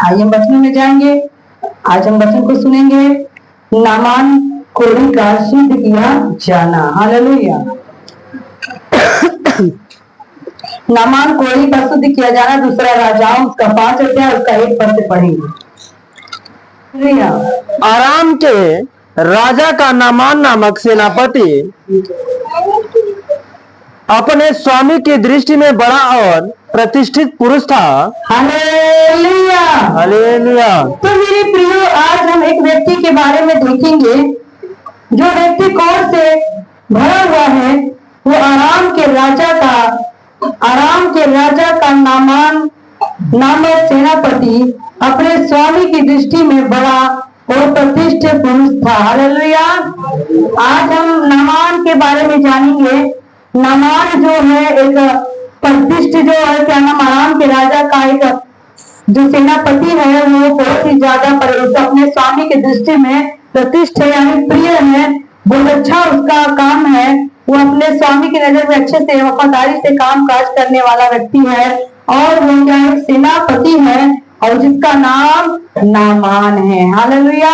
आइए हम वचन में जाएंगे। आज हम वचन को सुनेंगे। नामान कोढ़ी का शुद्ध किया जाना। हालेलुया। नामान कोढ़ी का शुद्ध किया जाना, दूसरा राजाओं उसका 5 अध्याय उसका 1 पद से पढ़ेंगे। आराम के राजा का नामान नामक सेनापति अपने स्वामी की दृष्टि में बड़ा और प्रतिष्ठित पुरुष था। हालेलुया। हालेलुया। तो मेरे प्रियो, आज हम एक व्यक्ति के बारे में देखेंगे जो व्यक्ति कौन से भरा हुआ है। वो आराम के राजा का नामान नामक सेनापति अपने स्वामी की दृष्टि में बड़ा और प्रतिष्ठित पुरुष था। हालेलुया। आज हम नामान के बारे में जानेंगे। नामान जो है एक प्रतिष्ठित जो है, क्या नाम, आराम के राजा का एक जो सेनापति है वो बहुत ही ज्यादा अपने स्वामी की दृष्टि में प्रतिष्ठित है, यानी प्रिय है। बहुत अच्छा उसका काम है। वो अपने स्वामी की नजर में अच्छे से वफादारी से काम काज करने वाला व्यक्ति है और वो क्या है, सेनापति है और जिसका नाम नामान है। हालेलुया।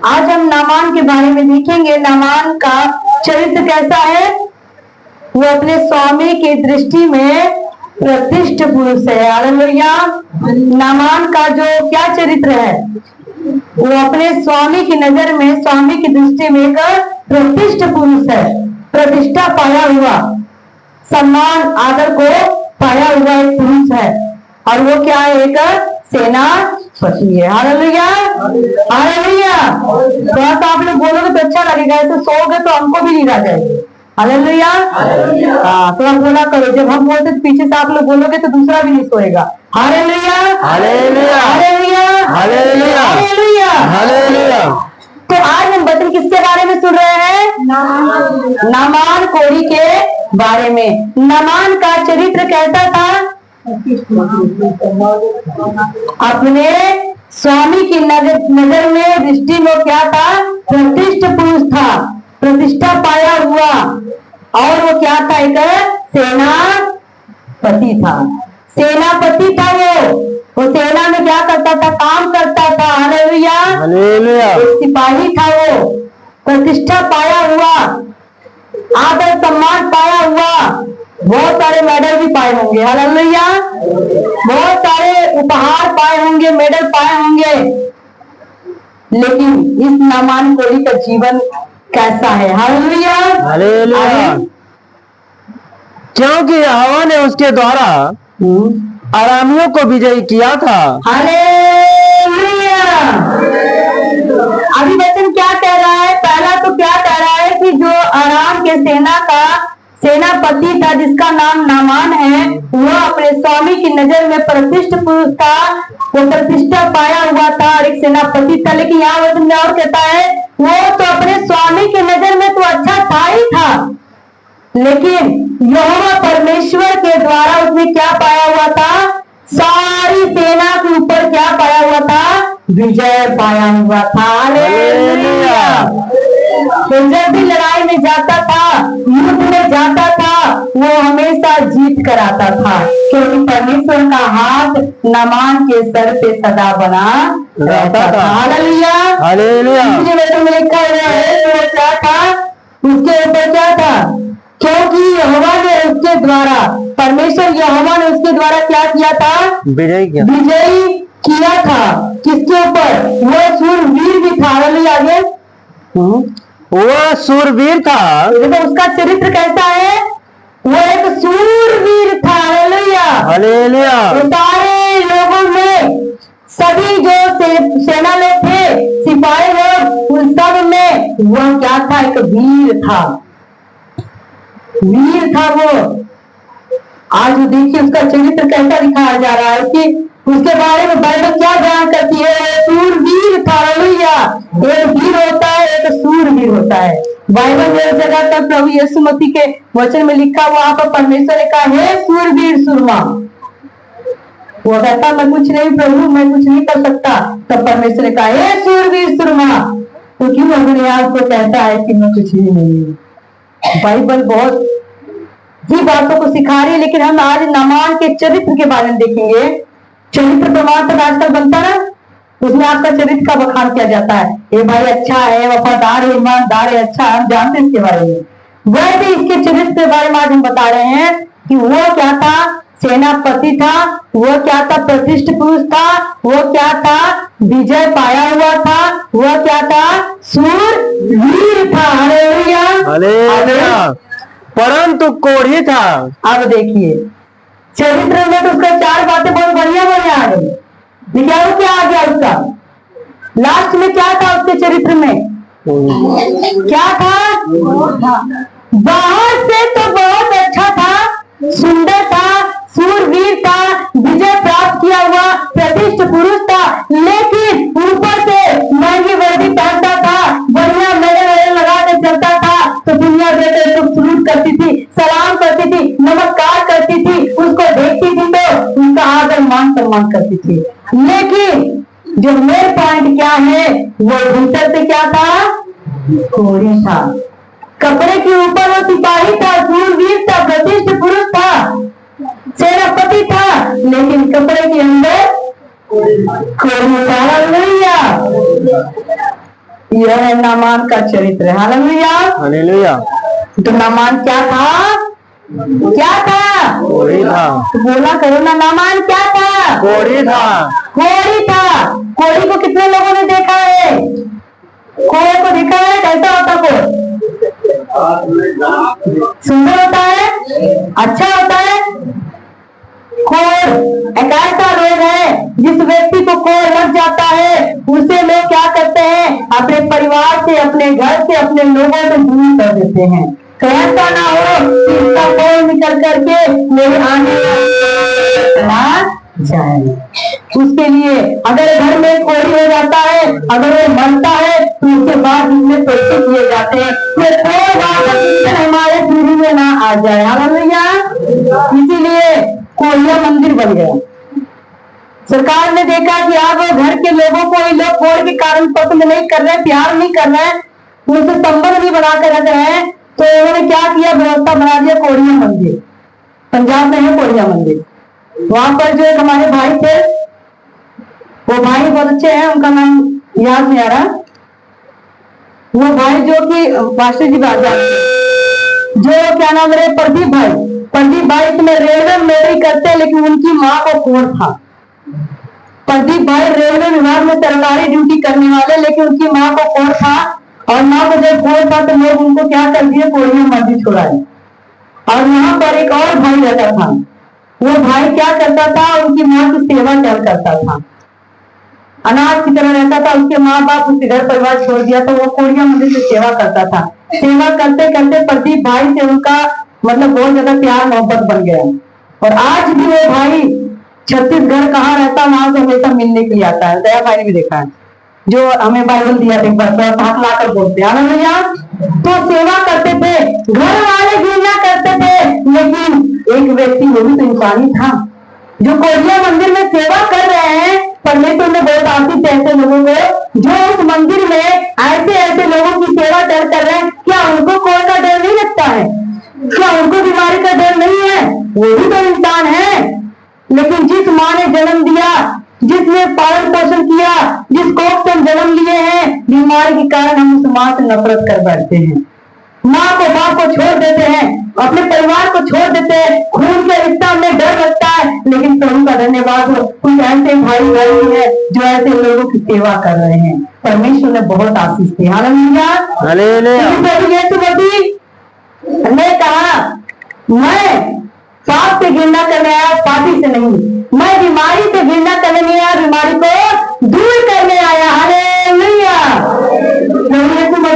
आज हम नामान के बारे में देखेंगे। नामान का चरित्र कैसा है। वो अपने स्वामी की दृष्टि में प्रतिष्ठित पुरुष है। हालेलुया। नामान का जो क्या चरित्र है, वो अपने स्वामी की नजर में, स्वामी की दृष्टि में एक प्रतिष्ठित पुरुष है। प्रतिष्ठा पाया हुआ, सम्मान आदर को पाया हुआ एक पुरुष है और वो क्या है, एक सेनापति है। हालेलुया। हालेलुया। थोड़ा सा आप लोग बोलोगे तो अच्छा लगेगा, तो सोओगे तो हमको भी नींद आ जाएगी। हालेलुया। हाँ, थोड़ा बोला करो। जब हम बोलते तो पीछे से आप लोग बोलोगे तो दूसरा भी नहीं सोएगा। Hallelujah. Hallelujah. Hallelujah. Hallelujah. Hallelujah. Hallelujah. तो आज हम वचन किसके बारे में सुन रहे हैं? नामान कोढ़ी के बारे में। नामान का चरित्र कैसा था? अपने स्वामी की नजर में, दृष्टि में क्या था? प्रतिष्ठित पुरुष था, प्रतिष्ठा पाया हुआ और वो क्या था? एक सेनापति था। सेनापति था वो सेना में क्या करता था? काम करता था। हालेलुया। हालेलुया। सिपाही था। वो प्रतिष्ठा पाया हुआ, आदर सम्मान पाया हुआ, बहुत सारे मेडल भी पाए होंगे। हालेलुया। बहुत सारे उपहार पाए होंगे, मेडल पाए होंगे। लेकिन इस नामान कोढ़ी का जीवन कैसा है? हालेलुया। हालेलुया। क्योंकि यहोवा ने उसके द्वारा आरामियों को विजयी किया था। हालेलुया। अभी वचन क्या कह रहा है? पहला तो क्या कह रहा है कि जो आराम के सेना का सेनापति था, जिसका नाम नामान है, वो अपने स्वामी की नजर में प्रतिष्ठित पुरुष था। वो प्रतिष्ठा पाया हुआ था और एक सेनापति था। लेकिन यहाँ वचन में और कहता है, वो तो अपने स्वामी की नजर में तो अच्छा था ही था, लेकिन यहोवा परमेश्वर के द्वारा उसने क्या पाया हुआ था? सारी सेना के ऊपर क्या पाया हुआ था? विजय पाया हुआ था। हालेलुया। जब भी लड़ाई में जाता था, युद्ध में जाता था, वो हमेशा जीत कर आता था, क्योंकि परमेश्वर का हाथ नामान के सर पे सदा बना रहता था। हालेलुया। हालेलुया। में लिखा हुआ है वो क्या था? उसके ऊपर क्या था? क्योंकि यहोवा ने उसके द्वारा, परमेश्वर यहोवा ने उसके द्वारा क्या किया था? विजयी किया था। किसके ऊपर? वो सूरवीर भी था। हालेलुया। आगे वो सूरवीर था। देखो उसका चरित्र कैसा है? वो एक सूरवीर था। हालेलुया। हालेलुया। सारे लोगों में, सभी जो सेना लोग थे, सिपाही लोग, उन सब में वो क्या था? एक वीर था। वीर था वो। आज देखिए उसका चरित्र कैसा दिखाया जा रहा है कि उसके बारे में बाइबल क्या बयान करती है? सूरवीर था। हालेलुया। एक वीर होता है, एक सूरवीर होता है। बाइबल में जगह पर प्रभु यीशु मसीह के वचन में लिखा हुआ, वहां पर परमेश्वर ने कहा, हे सूरवीर सुरमा। वो कहता, मैं कुछ नहीं प्रभु, मैं कुछ नहीं कर सकता। तब परमेश्वर ने कहा, हे सूरवीर सुरमा। तो क्यों अपने आप को कहता है कि मैं कुछ भी नहीं हूँ? बाइबल बहुत ही बातों को सिखा रही है। लेकिन हम आज नामान के चरित्र के बारे में देखेंगे। चरित्र प्रमाण पत्र आजकल बनता है ना, उसमें आपका चरित्र का बखान किया जाता है, ये भाई अच्छा है, वफादार है, ईमानदार है, अच्छा है, हम जानते हैं इसके बारे में। वैसे इसके चरित्र के बारे में आज हम बता रहे हैं कि वो क्या था, सेनापति था, वो क्या था, प्रतिष्ठित पुरुष था, वो क्या था, विजय पाया हुआ था, वो क्या था, सूरवीर था। Hallelujah hallelujah. परंतु कोढ़ी था। अब देखिए चरित्र में तो उसका 4 बातें बहुत बढ़िया बढ़िया आ गई, लेकिन वो क्या आ गया उसका लास्ट में, क्या था उसके चरित्र में, क्या था, बाहर से तो बहुत अच्छा था, सुंदर था, सूरवीर था, विजय प्राप्त किया हुआ प्रतिष्ठित पुरुष था, लेकिन ऊपर से महंगी वर्दी पहनता था, बढ़िया मेडल लगा के चलता था, तो दुनिया देते तो सलूट करती थी, सलाम करती थी, नमस्कार करती थी, उसको देखती थी तो उनका आदर मान सम्मान करती थी। लेकिन जो मेन पॉइंट क्या है, वो भीतर से क्या था, कोढ़ी था। कपड़े के ऊपर वो सिपाही था, सूरवीर था, प्रतिष्ठित पुरुष था, सेनापति था, लेकिन कपड़े के अंदर कोढ़ी था। हालेलुया। यह है नामान का चरित्र। Hallelujah hallelujah. तो नामान क्या था, क्या था, कोढ़ी था। तो बोला करो ना, नामान क्या था, कोढ़ी था। कोढ़ी था। कोढ़ी को कितने लोगों ने देखा है, कोढ़े को देखा है, कैसा होता कोढ़, सुंदर होता है, अच्छा होता है। कोढ़ एक ऐसा रोग है जिस व्यक्ति को कोढ़ लग जाता है, उसे लोग क्या करते हैं, अपने परिवार से, अपने घर से, अपने लोगों से दूर कर देते हैं। तो ऐसा ना हो कि इसका कोढ़ निकल करके मेरे आने ना जाए। उसके लिए अगर घर में कोढ़ी हो जाता है, अगर वो मरता है, तो उसके बाद इसमें पैसे किए जाते हैं, ये कोई बात हमारे पीढ़ी में ना आ जाए। हालेलुया। इसीलिए कोढ़िया मंदिर बन गया। सरकार ने देखा कि अब घर के लोगों को ये लोग कोढ़ के कारण पसंद नहीं कर रहे, प्यार नहीं कर रहे, उनसे संबंध नहीं बना कर रख रहे हैं, तो उन्होंने क्या किया, व्यवस्था बना दिया कोढ़िया मंदिर। पंजाब में है कोढ़िया मंदिर। वहां पर जो एक हमारे भाई थे, वो भाई बहुत अच्छे हैं, उनका नाम याद नहीं आ रहा, वो भाई जो कि पास्टर जी बात जो क्या नाम है, प्रदीप भाई। प्रदीप भाई इसमें रेलवे में नौकरी करते हैं, लेकिन उनकी माँ को कोढ़ था। प्रदीप भाई रेलवे विभाग में सरकारी ड्यूटी करने वाले, लेकिन उनकी माँ को कोढ़ था, और माँ को जब कोढ़ था तो लोग उनको क्या कर दिए, कोढ़िया मंदिर छुड़ाए। और वहां पर एक और भाई रहता था, वो भाई क्या करता था, उनकी माँ की सेवा टहल करता था, अनाथ की तरह रहता था। उसके माँ बाप उसके घर परिवार छोड़ दिया, तो वो कोढ़िया मंदिर से सेवा करता था। सेवा करते करते प्रदीप भाई से उनका मतलब बहुत ज्यादा प्यार मोहब्बत बन गया, और आज भी वो भाई छत्तीसगढ़ कहाँ रहता, वहां से हमेशा मिलने के लिए आता है। दया भाई ने भी देखा है, जो हमें बाइबल दिया था, एक बार हाथ लाकर बोलते हैं भैया। तो सेवा करते थे, घर वाले घृणा करते थे, लेकिन एक व्यक्ति, वो भी तो इंसानी था, जो कोढ़िया मंदिर में सेवा कर रहे हैं, परमेश्वर ने बहुत आशीष है ऐसे लोगों को जो उस मंदिर में ऐसे ऐसे लोगों की सेवा कर रहे हैं। क्या उनको कोढ़ का डर नहीं लगता है, क्या उनको बीमारी का डर नहीं है, वो भी तो इंसान है। लेकिन जिस माँ ने जन्म दिया, जिसने पालन पोषण किया, जिस कोख से हम जन्म लिए हैं, बीमारी के कारण हम उस माँ से नफरत कर बैठते हैं, माँ को बाप को छोड़ देते हैं, अपने परिवार को छोड़ देते हैं, खून के रिश्ता में डर लगता है। लेकिन प्रभु का धन्यवाद हो, कुछ ऐसे भाई बहन है जो ऐसे लोगों की सेवा कर रहे हैं। परमेश्वर ने बहुत आशीष दी। हालेलुया। ने कहा, मैं पाप से घृणा करने आया, पापी से नहीं, मैं बीमारी से घृणा करने नहीं आया, बीमारी को दूर करने आया। हालेलुया।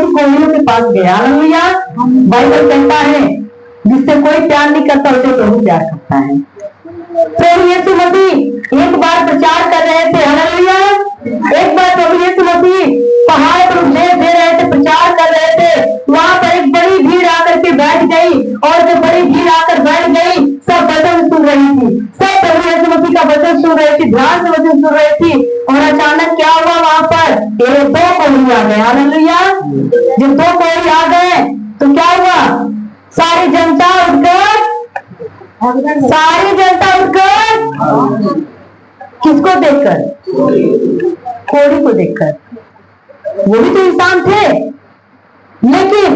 कोढ़ियों के पास गया। हालेलुया। बाइबल कहता है जिससे कोई प्यार नहीं करता उसे प्रभु प्यार करता है। प्रभु यीशु मसीह एक बार प्रचार कर रहे थे। हालेलुया। एक बार प्रभु यीशु मसीह पहाड़ पर उपदेश दे रहे थे, प्रचार कर रहे थे, वहां पर एक बड़ी भीड़ आकर के बैठ गई, और जो बड़ी भीड़ आकर बैठ गई, सब वचन सुन रही थी, सब प्रभु यीशु मसीह का वचन सुन रही थी, ध्यान से वचन सुन रही थी। और अचानक क्या हुआ, वहां पर ये 2 कोढ़ी आ गए। हालेलुया। जब 2 कोढ़ी आ गए तो क्या हुआ, सारी जनता उठकर किसको देखकर? कोढ़ी को देखकर। वो भी तो इंसान थे, लेकिन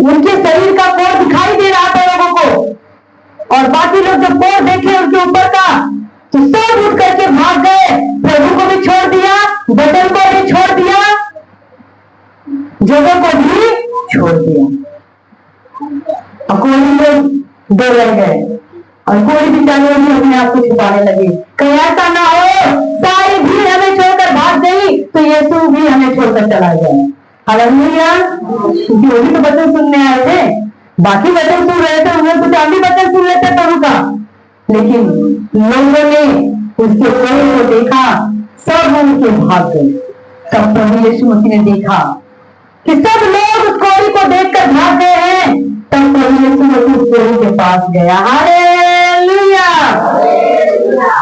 उनके शरीर का कोढ़ दिखाई दे रहा था लोगों को, और बाकी लोग जब कोढ़ देखे उनके ऊपर का तो सब उठ करके भाग गए। प्रभु को भी छोड़ दिया, बटन को भी छोड़ दिया, जगह को भी छोड़ दिया। अब कोढ़ी लोग डर रह गए, और कोई भी जानवर भी अपने आप को छुपाने लगे। कहीं ऐसा ना हो सारी भीड़ हमें छोड़कर भाग गई तो यीशु भी हमें छोड़कर चला जाए। हालेलुया। क्योंकि वो भी तो वचन सुनने आए थे, बाकी वचन सुन रहे थे, उन्हें कुछ हम भी वचन सुन लेते प्रभु का, लेकिन लोगों ने उसके कोढ़ को देखा, सब उनके भाग गए। तब प्रभु यीशु मसीह ने देखा कि सब लोग उस कोढ़ी को देखकर भाग गए हैं, तब प्रभु यीशु मसीह उस कोढ़ी के पास गया। Hallelujah,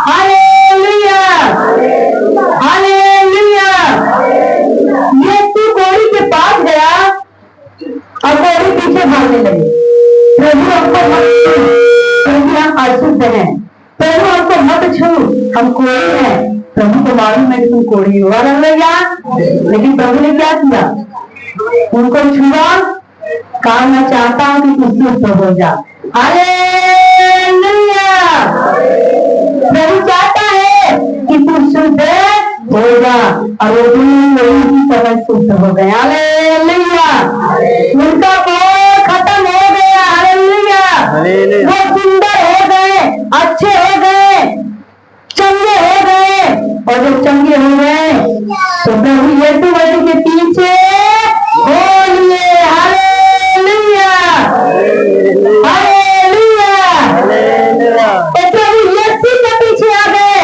hallelujah, hallelujah. यीशु कोढ़ी के पास गया और कोढ़ी पीछे भागने लगे। प्रभु हमको मत छू, क्योंकि हम अशुद्ध हैं। प्रभु हमको मत छू, हम कोढ़ी हैं। प्रभु को मालूम है कि तुम कोढ़ी हो। हालेलुया। लेकिन प्रभु ने क्या किया? उनको छुआ, कहा मैं चाहता हूं कि तू शुद्ध हो जा। हालेलुया। प्रभु चाहता है कि तू शुद्ध हो जा, और वो की तरह शुद्ध हो गए। हालेलुया। उनका कोढ़ खत्म हो गया। हालेलुया। वो सुंदर हो गए, अच्छे हो गए, चंगे हो गए, और जब चंगे हो गए तो प्रभु यीशु मसीह के पीछे हो लिए। Hallelujah, hallelujah. तो प्रभु यीशु के पीछे आ गए,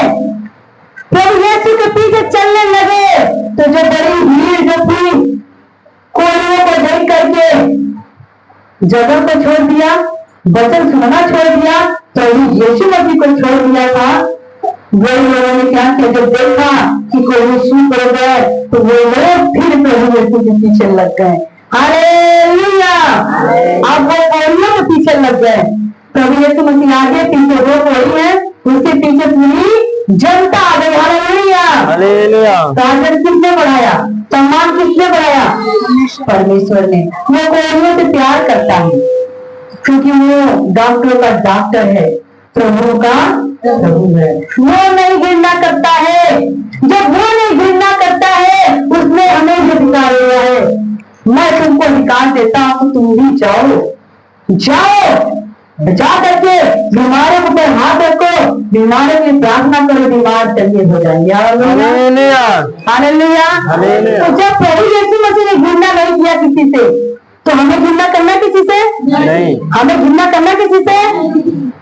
प्रभु यीशु के पीछे चलने लगे। तो जो बड़ी भीड़ जो थी, कोढ़ियों को देख करके जगह को छोड़ दिया, वचन सुनना छोड़ दिया, प्रभु यीशु मसीह को छोड़ दिया था। वो लोगों ने क्या किया? जब देखा कि कोई शुभ हो गए तो वो लोग फिर प्रभु यीशु के पीछे लग गए। हालेलुया। अब वो कोढ़ियों के पीछे लग गए। प्रभु यीशु मसीह आगे पीछे, वो कोढ़ी है, उसके पीछे पूरी जनता आ गई। Hallelujah, hallelujah. ताजन किसने बढ़ाया? सम्मान किसने बढ़ाया? परमेश्वर ने। वो कोढ़ियों से प्यार करता है, क्योंकि वो डॉक्टरों का डॉक्टर है, प्रभु का प्रभु है। वो नहीं घृणा करता है। जब वो नहीं घृणा करता है, उसने हमें अधिकार दिया है। मैं तुमको अधिकार देता हूं, तुम भी जाओ, जाओ, जा करके बीमारों के ऊपर हाथ रखो, बीमारों की प्रार्थना करो, बीमार चंगे हो जाएंगे। Hallelujah, hallelujah. तो जब प्रभु यीशु मसीह ने घृणा नहीं किया किसी से, तो हमें घृणा करना किसी से नहीं। हमें घृणा करना किसी से,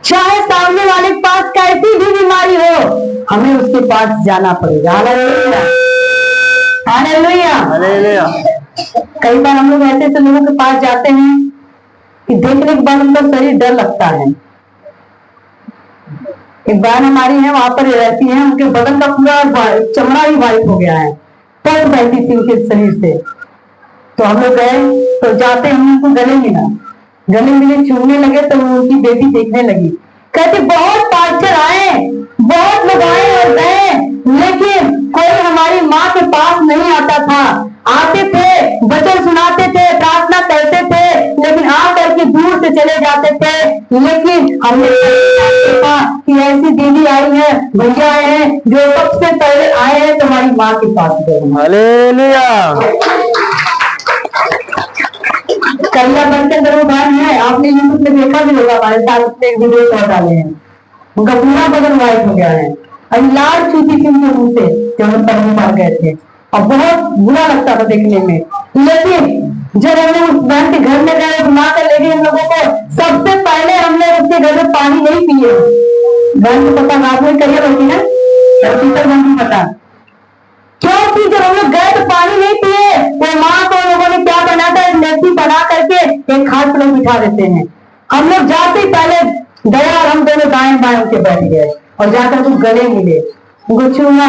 चाहे सामने वाले के पास कैसी भी बीमारी हो, हमें उसके पास जाना पड़ेगा। Hallelujah, hallelujah, hallelujah. कई बार हम लोग ऐसे लोगों के पास जाते हैं कि देखने के बाद उनका शरीर डर लगता है। एक बहन हमारी है, वहां पर रहती है, उनके बदन का पूरा चमड़ा ही व्हाइट हो गया है, पक बहती थी उनके शरीर से। तो हम लोग गए, तो जाते हम उनको गले मिला, गले मिले, चूमने लगे, तो उनकी बेटी देखने लगी, कहती बहुत पास्टर आए, बहुत लोग आए और गए, लेकिन कोई हमारी माँ के पास नहीं आता था। आते थे, वचन सुनाते थे, प्रार्थना करते थे, लेकिन आकर के दूर से चले जाते थे। लेकिन हमने देखा कि ऐसी दीदी आई है, भैया आए हैं, जो सबसे पहले आए हैं तुम्हारी माँ के पास गए। हालेलुया। कलिया बनकर दरोगान है, आपने यूट्यूब में देखा भी होगा, हमारे साथ एक वीडियो कर डाले हैं, उनका पूरा बदन व्हाइट हो गया है, और लाल चूती थी उनके मुंह से जब हम पहली बार गए थे, और बहुत बुरा लगता था देखने में। लेकिन जब हमने उस बहन के घर में गए, घुमा कर ले गए हम लोगों को, सबसे पहले हमने उसके घर में पानी नहीं पिए। बहन को पता, रात में करियर होती है, बहन को पता, क्योंकि जब हम लोग गए तो पानी नहीं पिए। वो माँ को लोगों ने क्या बना था, लस्सी बना करके एक खाट पर बिठा देते हैं। हम लोग जाते ही पहले गया और हम दोनों दाएं बाएं उनके बैठ गए, और जाकर वो गले मिले, उनको छूना,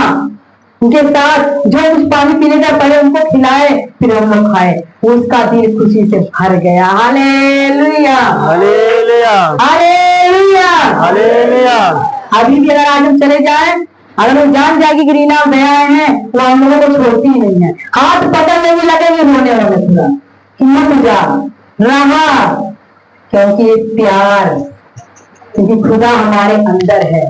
उनके साथ जो कुछ पानी पीने का पहले उनको खिलाए, फिर हम लोग खाए। उसका दिल खुशी से भर गया। Hallelujah, hallelujah, hallelujah, hallelujah. अभी भी अगर आज हम चले जाए, अगर वो जान जाएगी कि रीना गया है तो हम लोगों को छोड़ती ही नहीं है, हाथ पकड़ने भी लगेंगे रोने वाले पूरा हिम्मत जा रहा, क्योंकि प्यार, क्योंकि खुदा हमारे अंदर है।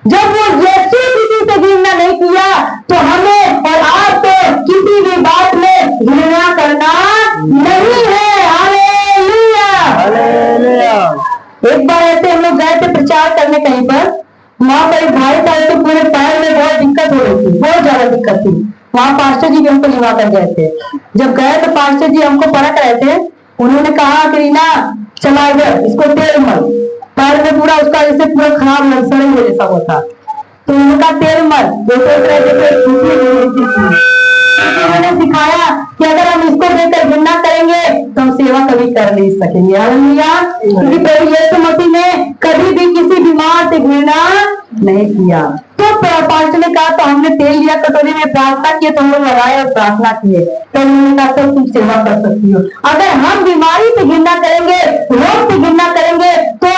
जब वो यीशु किसी से घृणा नहीं किया तो हमें और आपको किसी भी बात में घृणा करना नहीं है। Hallelujah hallelujah. एक बार ऐसे हम लोग गए थे प्रचार करने कहीं पर, वहां पर एक भाई था, तो पूरे पैर में बहुत दिक्कत हो रही थी, बहुत ज्यादा दिक्कत थी। वहां पास्टर जी भी हमको लिवा कर गए थे। जब गए तो पास्टर जी हमको परख रहे थे, उन्होंने कहा कि रीना चला इधर, इसको तेल मल, पैर में पूरा उसका जैसे पूरा खराब लक्षण हुए जैसा वो था, तो उनका तेल मल उन्होंने सिखाया कि अगर हम इसको देकर घृणा करेंगे तो हम सेवा कभी कर नहीं सकेंगे। हालेलुया। क्योंकि प्रभु यीशु मसीह ने कभी भी किसी बीमार से घृणा नहीं किया। तो पास्टर ने कहा, तो हमने तेल लिया कटोरी में, प्रार्थना किए, तो हम लोग लगाए और प्रार्थना किए, तो उन्होंने कहा तो तुम सेवा कर सकती हो। अगर हम बीमारी से घृणा करेंगे, रोग से घृणा करेंगे, तो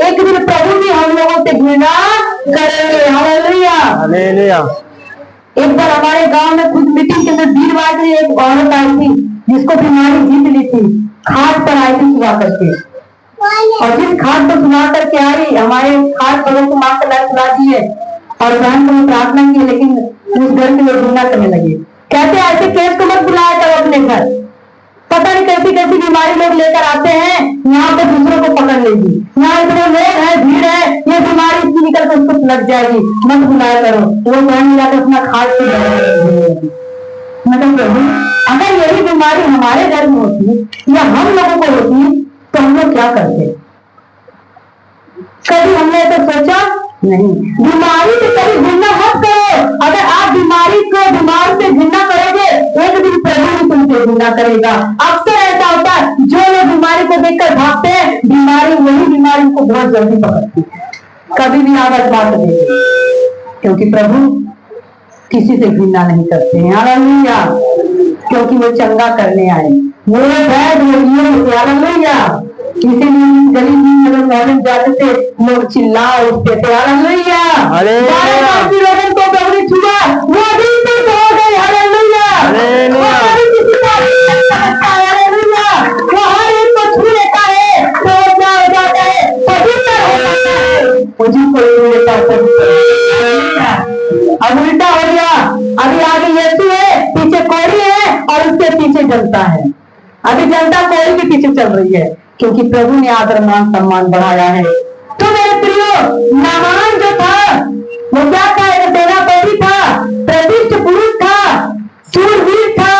एक दिन प्रभु भी हम लोगों से घृणा करेंगे। Hallelujah hallelujah. एक बार हमारे गांव में खुद मीटिंग के अंदर 20 बजे एक औरत आई थी जिसको बीमारी जीत ली थी, खाट पर आई थी सुना करके, और जिस खाट पर सुना करके आई, हमारे खाट पर को मां का सुना दी है और बहन को प्रार्थना की, लेकिन उस घर के लोग घृणा करने लगे, कहते ऐसे केस को मत बुलाया करो अपने घर, पता नहीं कैसी कैसी बीमारी लोग लेकर आते हैं, यहाँ पे दूसरों को पकड़ लेगी, यहाँ इतने लोग हैं, भीड़ है, ये बीमारी इसकी निकल कर उसको लग जाएगी, मत बुलाया करो। वो बहन जाकर अपना खाट से मतलब प्रभु, अगर यही बीमारी हमारे घर में होती या हम लोगों को होती तो हम लोग क्या करते? कभी हमने तो सोचा नहीं। बीमारी से कभी घृणा मत करो। अगर आप बीमारी को बीमार से घृणा करोगे, एक दिन प्रभु भी तुमसे घृणा करेगा। अक्सर ऐसा होता है, जो लोग बीमारी को देखकर भागते हैं, बीमारी वही बीमारी को बहुत जल्दी पकड़ती है। कभी भी आप बात देखिए, क्योंकि प्रभु किसी से घृणा नहीं करते हैं। हालेलुया। क्योंकि वो चंगा करने आए, वो बैठ हालेलुया। इसीलिए गली में जाते थे, लोग चिल्ला उठते थे हालेलुया। लोगों को प्रभु ने छुआ, वो भी ठीक हो गए। हालेलुया। वो हर एक को छू लेता है तो क्या हो जाता है? पवित्र हो जाता है। अब उल्टा हो गया, अभी आगे यीशु है, पीछे कोड़ी है और उसके पीछे जनता है। अभी जनता कोड़ी के पीछे चल रही है, क्योंकि प्रभु ने आदर मान सम्मान बढ़ाया है। तो मेरे प्रियो, नामान जो था वो क्या था? एक सेनापति था, प्रतिष्ठित पुरुष था, शूरवीर था,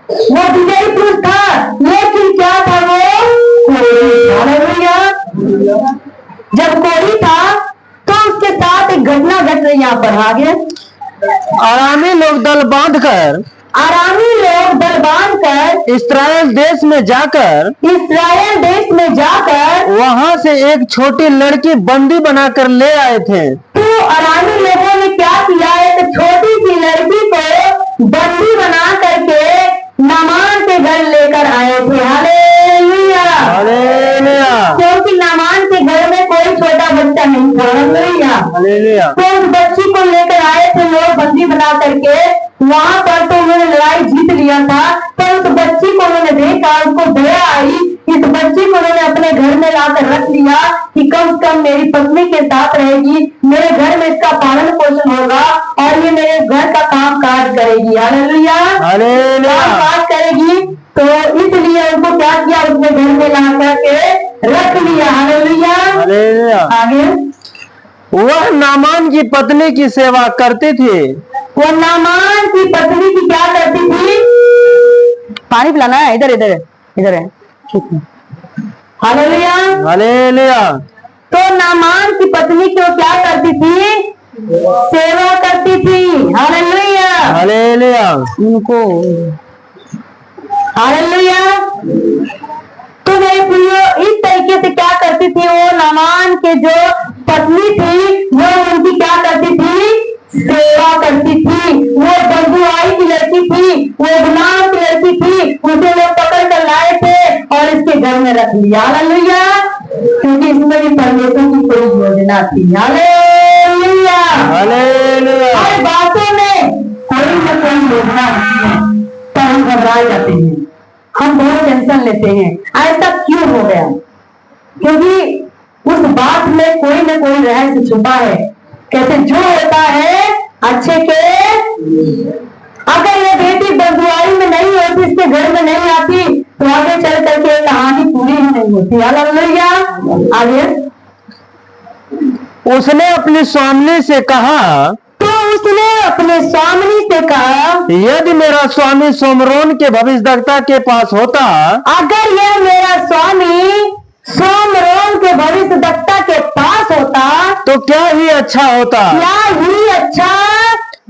वो विजयी पुरुष था, लेकिन क्या था वो? हालेलुया। जब कोड़ी था तो उसके साथ एक घटना घट रही यहाँ पर आगे। आरामी लोग दल बांधकर इस्राएल देश में जाकर वहां से एक छोटी लड़की बंदी बनाकर ले आए थे। तो अरामी लोगों ने क्या किया? एक छोटी सी लड़की को बंदी बना करके नामान के घर लेकर आए थे। हालेलुया। हालेलुया। क्योंकि नामान के घर में कोई छोटा बच्चा नहीं था। हालेलुया। हालेलुया। तो उस बच्ची को लेकर आए थे लोग बंदी बना करके। वहां पर तो उन्होंने लड़ाई जीत लिया था, पर उस बच्ची को उन्होंने देखा, उसको दया आई, इस बच्ची को उन्होंने अपने घर में लाकर रख लिया कि कम से कम मेरी पत्नी के साथ रहेगी, मेरे घर में इसका पालन पोषण होगा और ये मेरे घर का काम काज करेगी। हालेलुया। हालेलुया। काम काज करेगी, तो इसलिए उनको क्या किया? उसने घर में ला करके रख लिया। हालेलुया। हालेलुया। आगे, वह नामान की पत्नी की सेवा करती थी। वो नामान की पत्नी की क्या करती थी? पानी पिलाना है, इधर इधर इधर है। हालेलुया। हालेलुया। तो नामान की पत्नी की वो क्या करती थी? सेवा करती थी। हालेलुया। हालेलुया। उनको हालेलुया। तो मेरे प्रियो, इस तरीके से क्या करती थी वो नामान के जो पत्नी थी, वो उनकी क्या करती थी? सेवा करती थी। वो बंधुआई की लड़की थी, वो गुलाम की लड़की थी, उसे लोग पकड़ कर लाए थे और इसके घर में रख लिया। हालेलुया। क्योंकि इसमें भी परमेश्वर की कोई योजना थी। हालेलुया। हालेलुया। हर बातों में कोई न कोई योजना होती है, तो हम घबरा जाते हैं, हम बहुत टेंशन लेते हैं, ऐसा क्यों हो गया? क्योंकि उस बात में कोई न कोई रहस्य छुपा है। कहते जो होता है अच्छे के, अगर ये बेटी बंधुआई में नहीं होती, इसके घर में नहीं आती, तो आगे चल करके कहानी पूरी ही नहीं होती। हालेलुया। आगे उसने अपनी स्वामिनी से कहा, तो उसने अपने स्वामी से कहा, यदि मेरा स्वामी सोमरोन के भविष्यद्वक्ता के पास होता अगर यह मेरा स्वामी सोमरोन के भविष्यद्वक्ता के पास होता तो क्या ही अच्छा होता। क्या ही अच्छा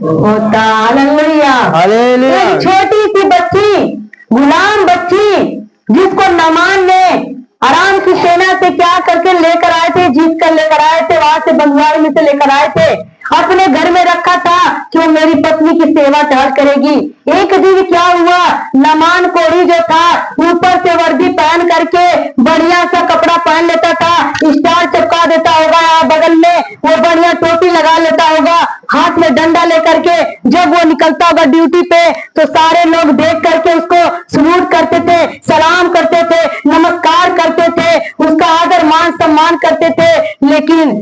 होता। हालेलुया। हालेलुया। एक छोटी सी बच्ची, गुलाम बच्ची, जिसको नामान ने आराम की सेना से क्या करके लेकर आए थे, जीत कर लेकर आए थे, वहां से बंधुआई में से लेकर आए थे, अपने घर में रखा था कि वो मेरी पत्नी की सेवा टहल करेगी। एक दिन क्या हुआ, नामान कोढ़ी जो था ऊपर से वर्दी पहन करके बढ़िया सा कपड़ा पहन लेता था, स्टार चिपका देता होगा, बगल में वो बढ़िया टोपी लगा लेता होगा, हाथ में डंडा लेकर के जब वो निकलता होगा ड्यूटी पे, तो सारे लोग देख करके उसको सलूट करते थे, सलाम करते थे, नमस्कार करते थे, उसका आदर मान सम्मान करते थे। लेकिन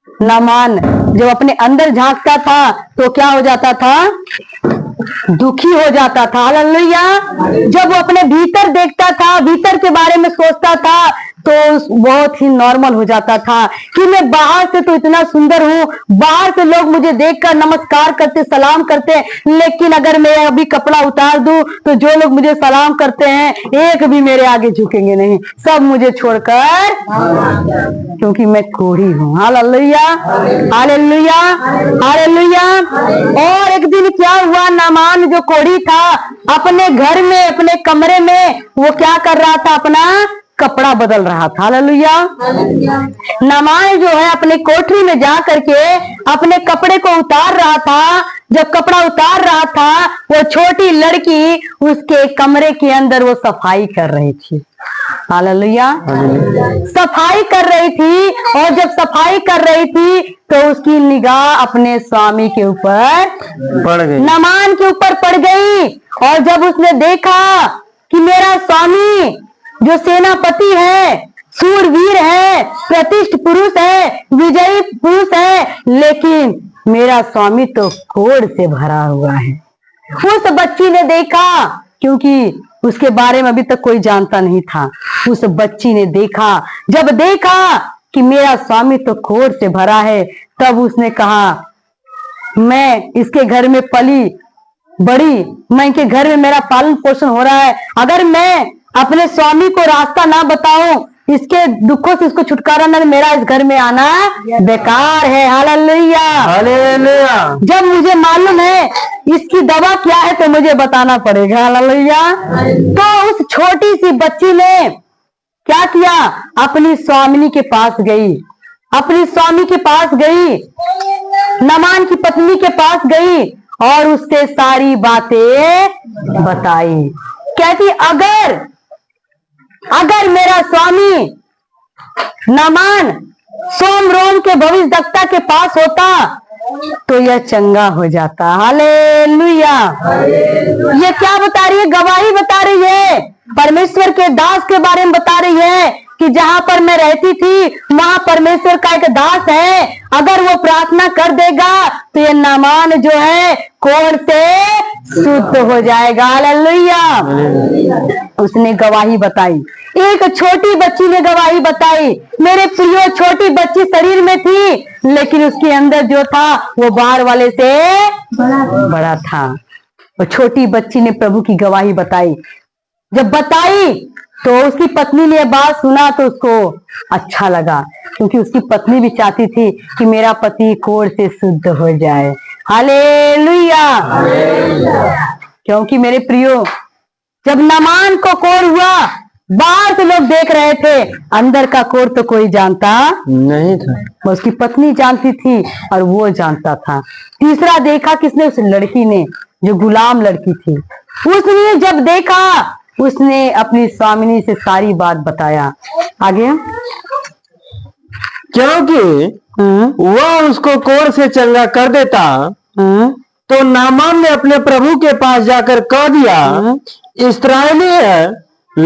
नामान जब अपने अंदर झांकता था तो क्या हो जाता था? दुखी हो जाता था। हालेलुया। जब वो अपने भीतर देखता था, भीतर के बारे में सोचता था, तो बहुत ही नॉर्मल हो जाता था कि मैं बाहर से तो इतना सुंदर हूँ, बाहर से लोग मुझे देखकर नमस्कार करते, सलाम करते, लेकिन अगर मैं अभी कपड़ा उतार दूं तो जो लोग मुझे सलाम करते हैं एक भी मेरे आगे झुकेंगे नहीं, सब मुझे छोड़कर, क्योंकि मैं कोढ़ी हूँ। हालेलुया। हालेलुया। हालेलुया। और एक दिन क्या हुआ, नामान जो कोढ़ी था अपने घर में, अपने कमरे में वो क्या कर रहा था? अपना कपड़ा बदल रहा था। हालेलुया। नामान जो है अपने कोठरी में जा करके अपने कपड़े को उतार रहा था। जब कपड़ा उतार रहा था, वो छोटी लड़की उसके कमरे के अंदर वो सफाई कर रही थी। हालेलुया। सफाई कर रही थी, और जब सफाई कर रही थी तो उसकी निगाह अपने स्वामी के ऊपर पड़ गई, नामान के ऊपर पड़ गई। और जब उसने देखा कि मेरा स्वामी जो सेनापति है, सूरवीर है, प्रतिष्ठ पुरुष है, विजयी पुरुष है, लेकिन मेरा स्वामी तो कोढ़ से भरा हुआ है। उस बच्ची ने देखा, क्योंकि उसके बारे में अभी तक कोई जानता नहीं था, उस बच्ची ने देखा, जब देखा कि मेरा स्वामी तो कोढ़ से भरा है, तब उसने कहा, मैं इसके घर में पली बड़ी, मैं इनके घर में मेरा पालन पोषण हो रहा है, अगर मैं अपने स्वामी को रास्ता ना बताऊं, इसके दुखों से इसको छुटकारा ना, मेरा इस घर में आना बेकार है। हालेलुया। हालेलुया। जब मुझे मालूम है इसकी दवा क्या है तो मुझे बताना पड़ेगा। हालेलुया। तो उस छोटी सी बच्ची ने क्या किया? अपनी स्वामिनी के पास गई, अपनी स्वामी के पास गई, नामान की पत्नी के पास गई और उससे सारी बातें बताई। कहती, अगर मेरा स्वामी नामान सोमरोन के भविष्यद्वक्ता के पास होता तो यह चंगा हो जाता। हालेलुया। ये क्या बता रही है? गवाही बता रही है, परमेश्वर के दास के बारे में बता रही है कि जहां पर मैं रहती थी वहां परमेश्वर का एक दास है, अगर वो प्रार्थना कर देगा तो ये नामान जो है कोढ़ से शुद्ध हो जाएगा। हालेलुया। उसने गवाही बताई, एक छोटी बच्ची ने गवाही बताई। मेरे प्रियो, छोटी बच्ची शरीर में थी, लेकिन उसके अंदर जो था वो बाहर वाले से बड़ा था। वो छोटी बच्ची ने प्रभु की गवाही बताई। जब बताई तो उसकी पत्नी ने बात सुना तो उसको अच्छा लगा, क्योंकि उसकी पत्नी भी चाहती थी कि मेरा पति कोढ़ से शुद्ध हो जाए। हालेलुया। क्योंकि मेरे प्रियो, जब नामान को कोढ़ हुआ, बाहर से लोग देख रहे थे, अंदर का कोढ़ तो कोई जानता नहीं था, उसकी पत्नी जानती थी और वो जानता था। तीसरा देखा किसने? उस लड़की ने, जो गुलाम लड़की थी। उसने जब देखा, उसने अपनी स्वामिनी से सारी बात बताया। आगे क्योंकि वह उसको कोढ़ से चंगा कर देता। तो नामान ने अपने प्रभु के पास जाकर कह दिया, इस्राएली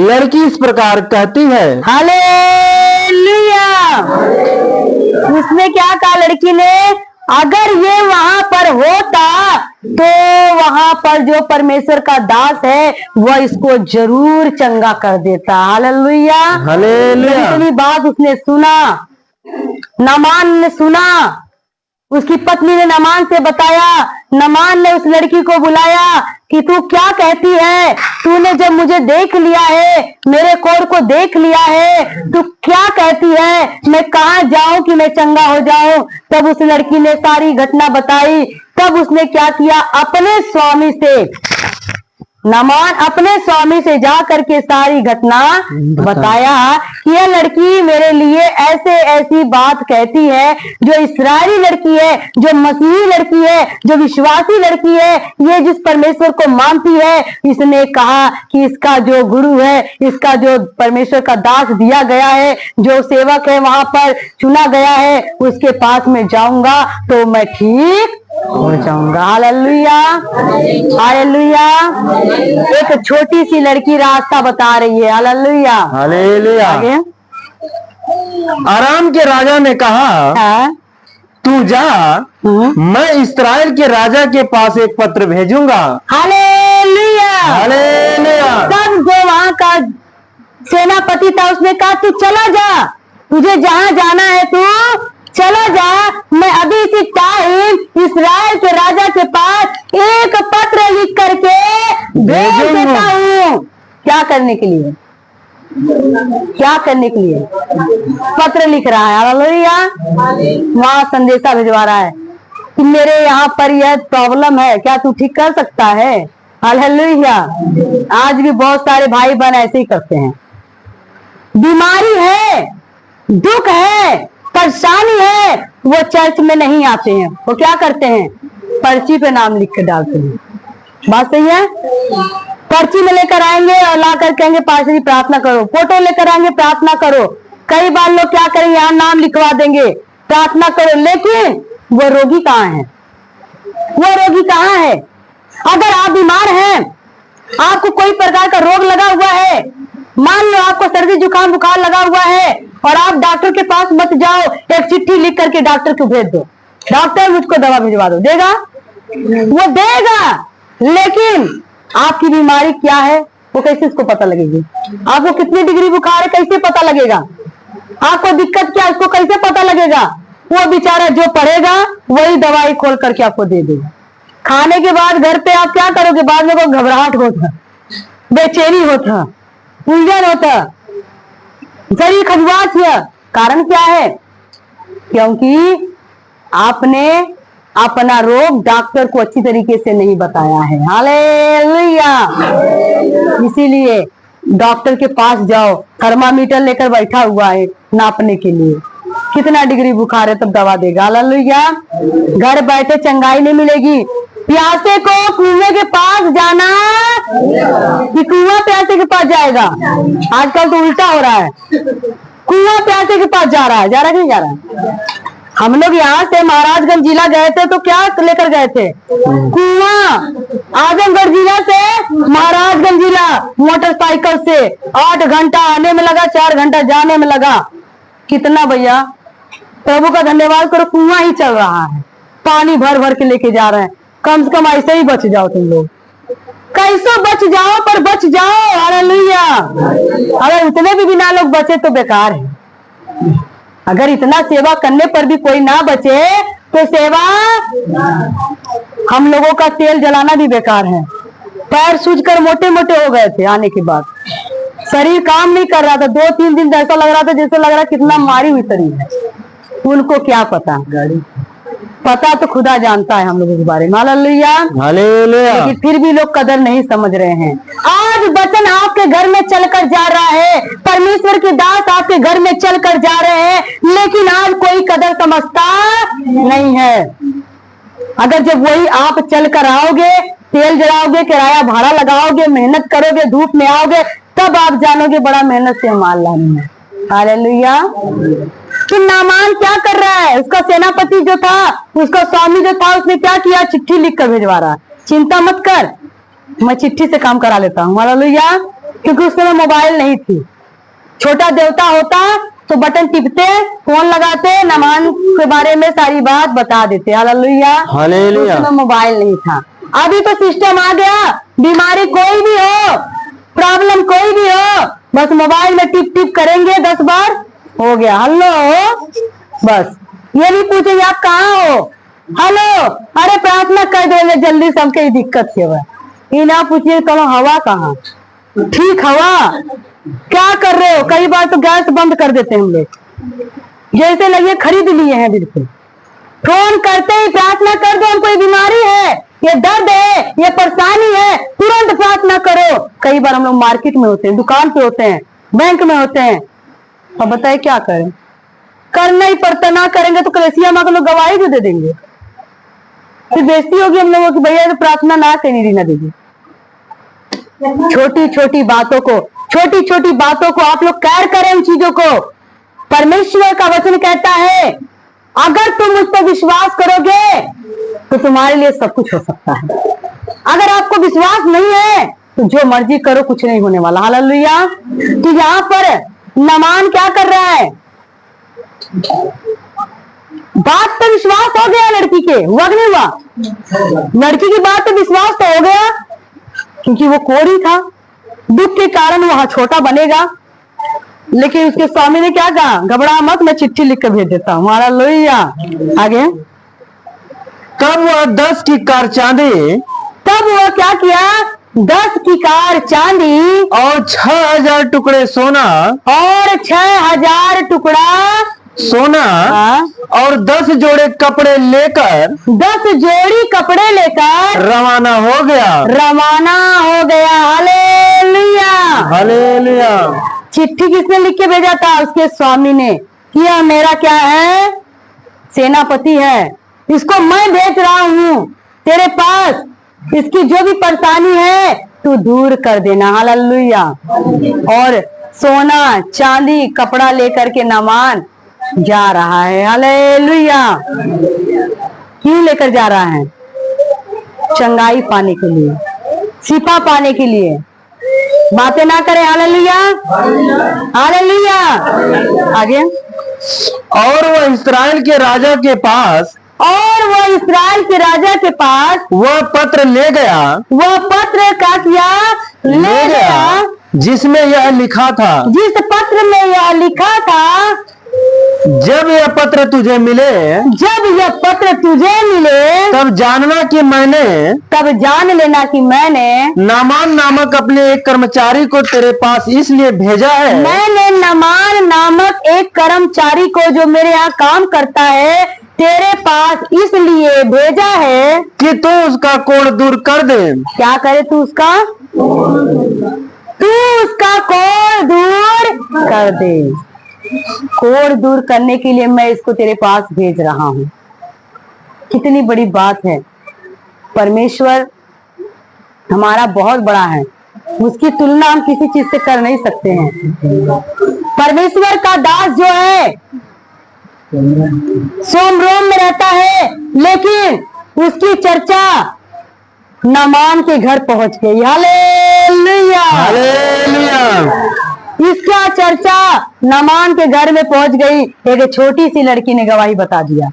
लड़की इस प्रकार कहती है। हालेलुया। उसने क्या कहा लड़की ने? अगर ये वहां पर होता तो वहां पर जो परमेश्वर का दास है वह इसको जरूर चंगा कर देता। हालेलुया। हालेलुया। इतनी बात उसने सुना, नामान ने सुना, उसकी पत्नी ने नामान से बताया। नामान ने उस लड़की को बुलाया कि तू क्या कहती है? तूने जब मुझे देख लिया है, मेरे कोढ़ को देख लिया है, तू क्या कहती है? मैं कहाँ जाऊं कि मैं चंगा हो जाऊं? तब उस लड़की ने सारी घटना बताई। तब उसने क्या किया? अपने स्वामी से, नामान अपने स्वामी से जा करके सारी घटना बताया कि यह लड़की मेरे लिए ऐसे ऐसी बात कहती है, जो इस्राएली लड़की है, जो मसीही लड़की है, जो विश्वासी लड़की है, ये जिस परमेश्वर को मानती है। इसने कहा कि इसका जो गुरु है, इसका जो परमेश्वर का दास दिया गया है, जो सेवक है वहां पर चुना गया है, उसके पास में जाऊंगा तो मैं ठीक हो जाऊंगा। हालेलुया। हालेलुया। एक छोटी सी लड़की रास्ता बता रही है। हालेलुया। हालेलुया। आगे। आराम के राजा ने कहा, हाँ? तू जा, मैं इस्राएल के राजा के पास एक पत्र भेजूंगा। हालेलुया। हालेलुया। तब जो वहां का सेनापति था उसने कहा तू चला जा, तुझे जहां जाना है तू चला जा, मैं अभी इसी टाइम इस्राएल के राजा के पास एक पत्र लिख करके भेज देता हूँ। क्या करने के लिए? क्या करने के लिए पत्र लिख रहा है? हालेलुया। वहां संदेशा भिजवा रहा है कि मेरे यहाँ पर यह प्रॉब्लम है, क्या तू ठीक कर सकता है? हालेलुया। आज भी बहुत सारे भाई बहन ऐसे ही करते हैं। बीमारी है, दुख है, परेशानी है, वो चर्च में नहीं आते हैं। वो क्या करते हैं? पर्ची पे नाम लिख के डालते हैं। बात सही है? पर्ची में लेकर आएंगे और लाकर कहेंगे पास्टर जी प्रार्थना करो, फोटो लेकर आएंगे प्रार्थना करो। कई बार लोग क्या करेंगे? यहाँ नाम लिखवा देंगे प्रार्थना करो, लेकिन वो रोगी कहाँ है? वो रोगी कहाँ है? अगर आप बीमार हैं, आपको कोई प्रकार का रोग लगा हुआ है, मान लो आपको सर्दी जुकाम बुखार लगा हुआ है, और आप डॉक्टर के पास मत जाओ, एक चिट्ठी लिख करके डॉक्टर को भेज दो, डॉक्टर मुझको दवा भिजवा दो, देगा? वो देगा, लेकिन आपकी बीमारी क्या है वो कैसे उसको पता लगेगी? आपको कितनी डिग्री बुखार है कैसे पता लगेगा? आपको दिक्कत क्या उसको कैसे पता लगेगा? वो बेचारा जो पढ़ेगा वही दवाई खोल करके आपको दे देगा। खाने के बाद घर पे आप क्या करोगे? बाद में को घबराहट होता, बेचैनी होता, उलझन होता, शरीर खजवाच है। कारण क्या है? क्योंकि आपने अपना रोग डॉक्टर को अच्छी तरीके से नहीं बताया है। हालेलुया। इसीलिए डॉक्टर के पास जाओ, थर्मामीटर लेकर बैठा हुआ है नापने के लिए, कितना डिग्री बुखार है तब दवा देगा। हालेलुया। घर बैठे चंगाई नहीं मिलेगी। प्यासे को कुएं के पास जाना कि कुआं प्यासे के पास जाएगा? आजकल तो उल्टा हो रहा है, कुआं प्यासे के पास जा रहा है। जा रहा है कि नहीं जा रहा है? हम लोग यहाँ से महाराजगंज जिला गए थे तो क्या लेकर गए थे? कुआं। आजमगढ़ जिला से महाराजगंज जिला मोटरसाइकिल से 8 घंटा आने में लगा, 4 घंटा जाने में लगा। कितना भैया, प्रभु का धन्यवाद करो, कुआं ही चल रहा है, पानी भर भर के लेके जा रहे हैं। कम से कम ऐसे ही बच जाओ तुम लोग, कैसे बच जाओ, पर बच जाओ। हालेलुया। अगर उतने भी बिना लोग बचे तो बेकार है। अगर इतना सेवा करने पर भी कोई ना बचे तो सेवा, हम लोगों का तेल जलाना भी बेकार है। पैर सूजकर मोटे मोटे हो गए थे आने के बाद, शरीर काम नहीं कर रहा था। 2-3 दिन ऐसा लग रहा था जैसे लग रहा कितना मारी हुई शरीर है। उनको क्या पता? पता तो खुदा जानता है हम लोगों के बारे में। हालेलुया। हालेलुया। लेकिन फिर भी लोग कदर नहीं समझ रहे हैं। आज वचन आपके घर में चलकर जा रहा है, परमेश्वर के दास आपके घर में चलकर जा रहे हैं, लेकिन आज कोई कदर समझता नहीं है। अगर जब वही आप चलकर आओगे, तेल जलाओगे, किराया भाड़ा लगाओगे, मेहनत करोगे, धूप में आओगे, तब आप जानोगे बड़ा मेहनत से माल लानी है। हालेलुया। लेकिन नामान क्या कर रहा है? उसका सेनापति जो था, उसका स्वामी जो था, उसने क्या किया? चिट्ठी लिख कर भिजवा रहा है, चिंता मत कर, मैं चिट्ठी से काम करा लेता हूँ। हालेलुया। क्योंकि उस समय मोबाइल नहीं थी। छोटा देवता होता तो बटन टिपते, फोन लगाते, नामान के बारे में सारी बात बता देते। हालेलुया। हालेलुया। उस समय मोबाइल नहीं था। अभी तो सिस्टम आ गया, बीमारी कोई भी हो, प्रॉब्लम कोई भी हो, बस मोबाइल में टिप टिप करेंगे 10 बार, हो गया। हेलो, बस ये नहीं पूछेंगे आप कहाँ हो, हेलो, अरे प्रार्थना कर देंगे जल्दी, सबके दिक्कत है वह। ये ना पूछिए चलो हवा कहाँ, ठीक हवा, क्या कर रहे हो? कई बार तो गैस बंद कर देते हैं हम लोग, जैसे लगे खरीद लिए हैं बिल्कुल। फोन करते ही प्रार्थना कर दो, हमको ये बीमारी है, ये दर्द है, ये परेशानी है, तुरंत प्रार्थना करो। कई बार हम लोग मार्केट में होते हैं, दुकान पे होते हैं, बैंक में होते हैं, अब बताइए क्या करें? करना ही पड़ता, ना करेंगे तो कलेसिया माँ को लोग गवाही भी दे देंगे, फिर बेइज्जती होगी हम लोगों की, भैया तो प्रार्थना ना करनी रहना दीजिए। छोटी छोटी बातों को आप लोग कैर करें, उन चीजों को। परमेश्वर का वचन कहता है अगर तुम मुझ पर विश्वास करोगे तो तुम्हारे लिए सब कुछ हो सकता है। अगर आपको विश्वास नहीं है तो जो मर्जी करो, कुछ नहीं होने वाला। हालेलुया। तो यहाँ पर नामान क्या कर रहा है? बात पे विश्वास हो गया लड़की के, हुआ कि नहीं हुआ? लड़की की बात पे विश्वास तो हो गया, क्योंकि वो कोरी था, दुख के कारण वहां छोटा बनेगा। लेकिन उसके स्वामी ने क्या कहा? घबरा मत, मैं चिट्ठी लिख कर भेज देता हूँ। हालेलुया। आगे, तब वह 10 किक्कार चांदी, तब वो क्या किया? 10 किक्कार चांदी और 6000 टुकड़े सोना, और 6000 टुकड़ा सोना, और 10 जोड़े कपड़े लेकर, 10 जोड़ी कपड़े लेकर रवाना हो गया। हालेलुया। हालेलुया। चिट्ठी किसने लिख के भेजा था? उसके स्वामी ने। यह मेरा क्या है? सेनापति है, इसको मैं भेज रहा हूँ तेरे पास, इसकी जो भी परेशानी है तू दूर कर देना। हालेलुया। और सोना चांदी कपड़ा लेकर के नामान जा रहा है। हालेलुया। क्यों लेकर जा रहा है? चंगाई पाने के लिए, शिफा पाने के लिए। बातें ना करें। हालेलुया। हालेलुया। आगे, और वह इस्राएल के राजा के पास, वह पत्र ले गया, वह पत्र का किया? ले गया, जिसमें यह लिखा था, जिस पत्र में यह लिखा था, जब यह पत्र तुझे मिले, तब जानना कि मैंने, तब जान लेना कि मैंने नामान नामक अपने एक कर्मचारी को तेरे पास इसलिए भेजा है, मैंने नामान नामक एक कर्मचारी को जो मेरे यहाँ काम करता है तेरे पास इसलिए भेजा है कि तू उसका कोढ़ दूर कर दे। क्या करे? तू उसका कोढ़ दूर कर दे। कोढ़ दूर करने के लिए मैं इसको तेरे पास भेज रहा हूँ। कितनी बड़ी बात है। परमेश्वर हमारा बहुत बड़ा है, उसकी तुलना हम किसी चीज से कर नहीं सकते हैं। परमेश्वर का दास जो है सोमरोम में रहता है, लेकिन उसकी चर्चा नामान के घर पहुंच गई। हालेलुया। हालेलुया। इसका चर्चा नामान के घर में पहुंच गई। एक छोटी सी लड़की ने गवाही बता दिया।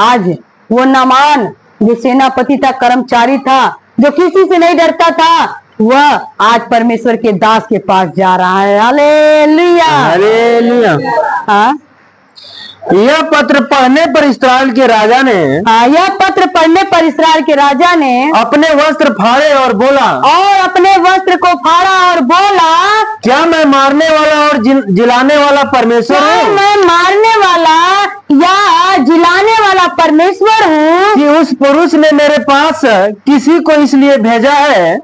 आज वो नामान जो सेनापति था, कर्मचारी था, जो किसी से नहीं डरता था, वह आज परमेश्वर के दास के पास जा रहा है। हालेलुया। हालेलुया। हाँ, यह पत्र पढ़ने पर इस्राएल के राजा ने, यह पत्र पढ़ने पर इस्राएल के राजा ने अपने वस्त्र फाड़े और बोला, क्या मैं मारने वाला और जिलाने वाला परमेश्वर हूँ? मैं मारने वाला या जिलाने वाला परमेश्वर हूँ कि उस पुरुष ने मेरे पास किसी को इसलिए भेजा है,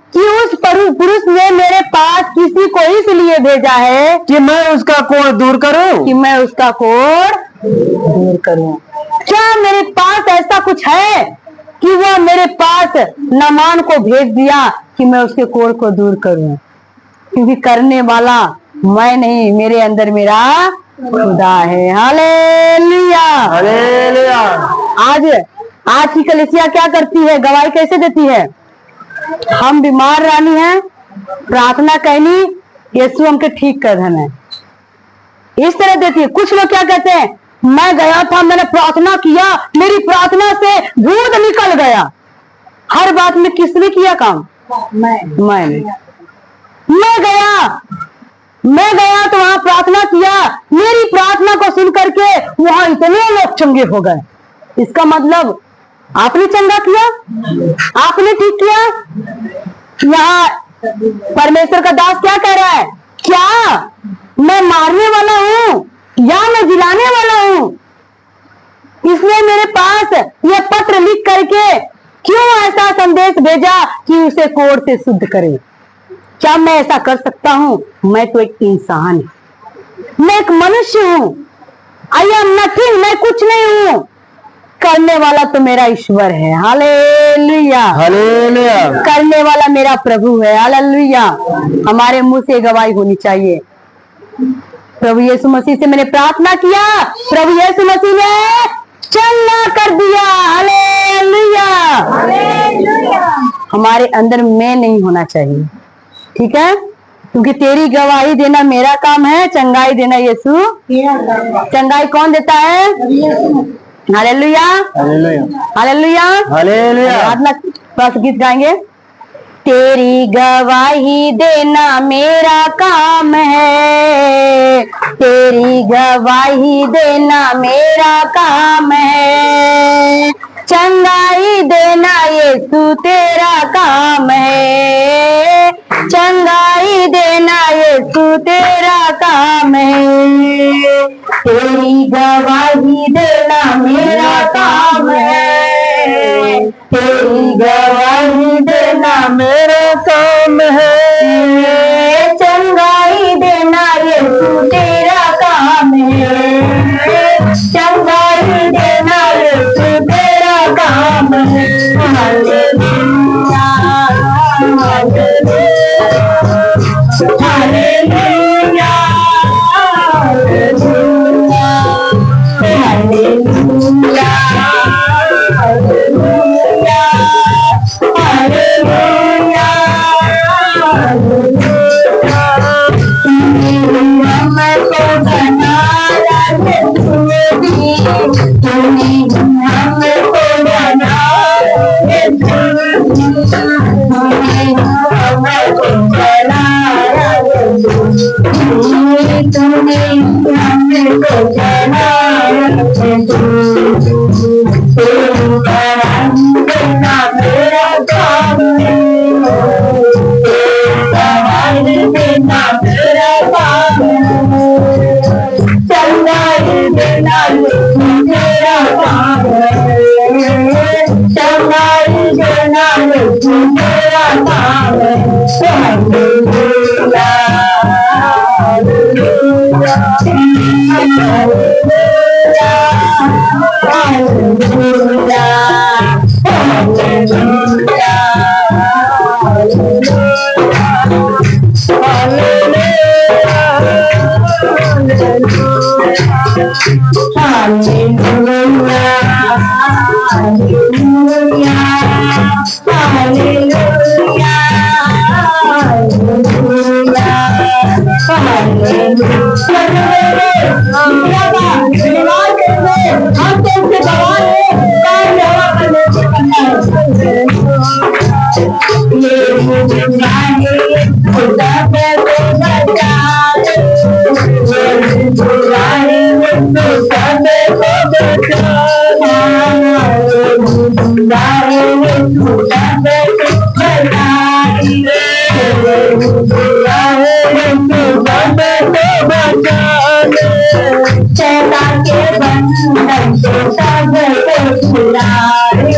कि मैं उसका कोढ़ दूर करूं। क्या मेरे पास ऐसा कुछ है कि वह मेरे पास नामान को भेज दिया कि मैं उसके कोढ़ को दूर करूं? क्योंकि करने वाला मैं नहीं, मेरे अंदर मेरा खुदा है। हालेलुया। हालेलुया। आज की कलीसिया क्या करती है, गवाही कैसे देती है? हम बीमार रानी हैं, प्रार्थना कहनी, यीशु हमके ठीक कर देना, इस तरह देती है। कुछ लोग क्या कहते हैं, मैं गया था, मैंने प्रार्थना किया, मेरी प्रार्थना से भूत निकल गया। हर बात में किसने किया काम? मैंने। मैं गया तो वहां प्रार्थना किया, मेरी प्रार्थना को सुन करके वहां इतने लोग चंगे हो गए। इसका मतलब आपने चंगा किया, आपने ठीक किया। यहाँ परमेश्वर का दास क्या कह रहा है? क्या मैं मारने वाला हूँ या मैं जिलाने वाला हूँ? इसने मेरे पास यह पत्र लिख करके क्यों ऐसा संदेश भेजा कि उसे कोढ़ से शुद्ध करे? क्या मैं ऐसा कर सकता हूँ? मैं तो एक इंसान हूँ, मैं एक मनुष्य हूँ। आई एम नथिंग, मैं कुछ नहीं हूँ। करने वाला तो मेरा ईश्वर है। हालेलुया। हालेलुया। करने वाला मेरा प्रभु है। हालेलुया। हमारे मुंह से गवाही होनी चाहिए। प्रभु यीशु मसीह से मैंने प्रार्थना किया, प्रभु यीशु मसीह ने चंगा कर दिया। हालेलुया। हमारे अंदर मैं नहीं होना चाहिए, ठीक है? क्योंकि तेरी गवाही देना मेरा काम है, चंगाई देना यीशु। चंगाई कौन देता है? हालेलुया। हालेलुया। हालेलुया। बस गीत गाएंगे। तेरी गवाही देना मेरा काम है, तेरी गवाही देना मेरा काम है, चंगाई देना यीशु तेरा काम है, चंगाई देना यीशु तेरा काम है। तेरी गवाही देना मेरा काम है, तेरी गवाही देना मेरा काम है, चंगाई देना यीशु तेरा काम है, चंगाई देना यीशु तेरा काम है। Hallelujah. Hallelujah. Hallelujah. Hallelujah. Hallelujah. हमको बनाया है तूने, हमको बनाया है तूने, हमको बनाया है तूने, हमको बनाया है तेरी गवाही देना मेरा काम है, तेरी गवाही देना मेरा काम है, चंगाई देना यीशु तेरा काम है, चंगाई देना यीशु तेरा काम है। हालेलुया। हालेलुया। हालेलुया। हालेलुया। शैतान के बंधन से सबको छुड़ाए,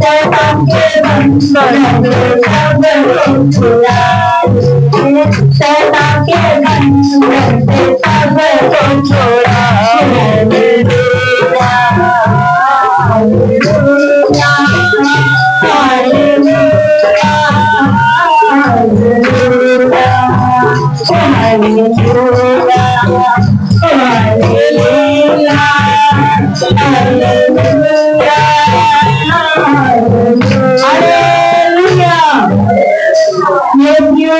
शैतान के बंधन से सबको छुड़ाए, शैतान के बंधन से सबको छुड़ाए। Hallelujah. Hallelujah. Hallelujah. Hallelujah. Hallelujah. प्रियो,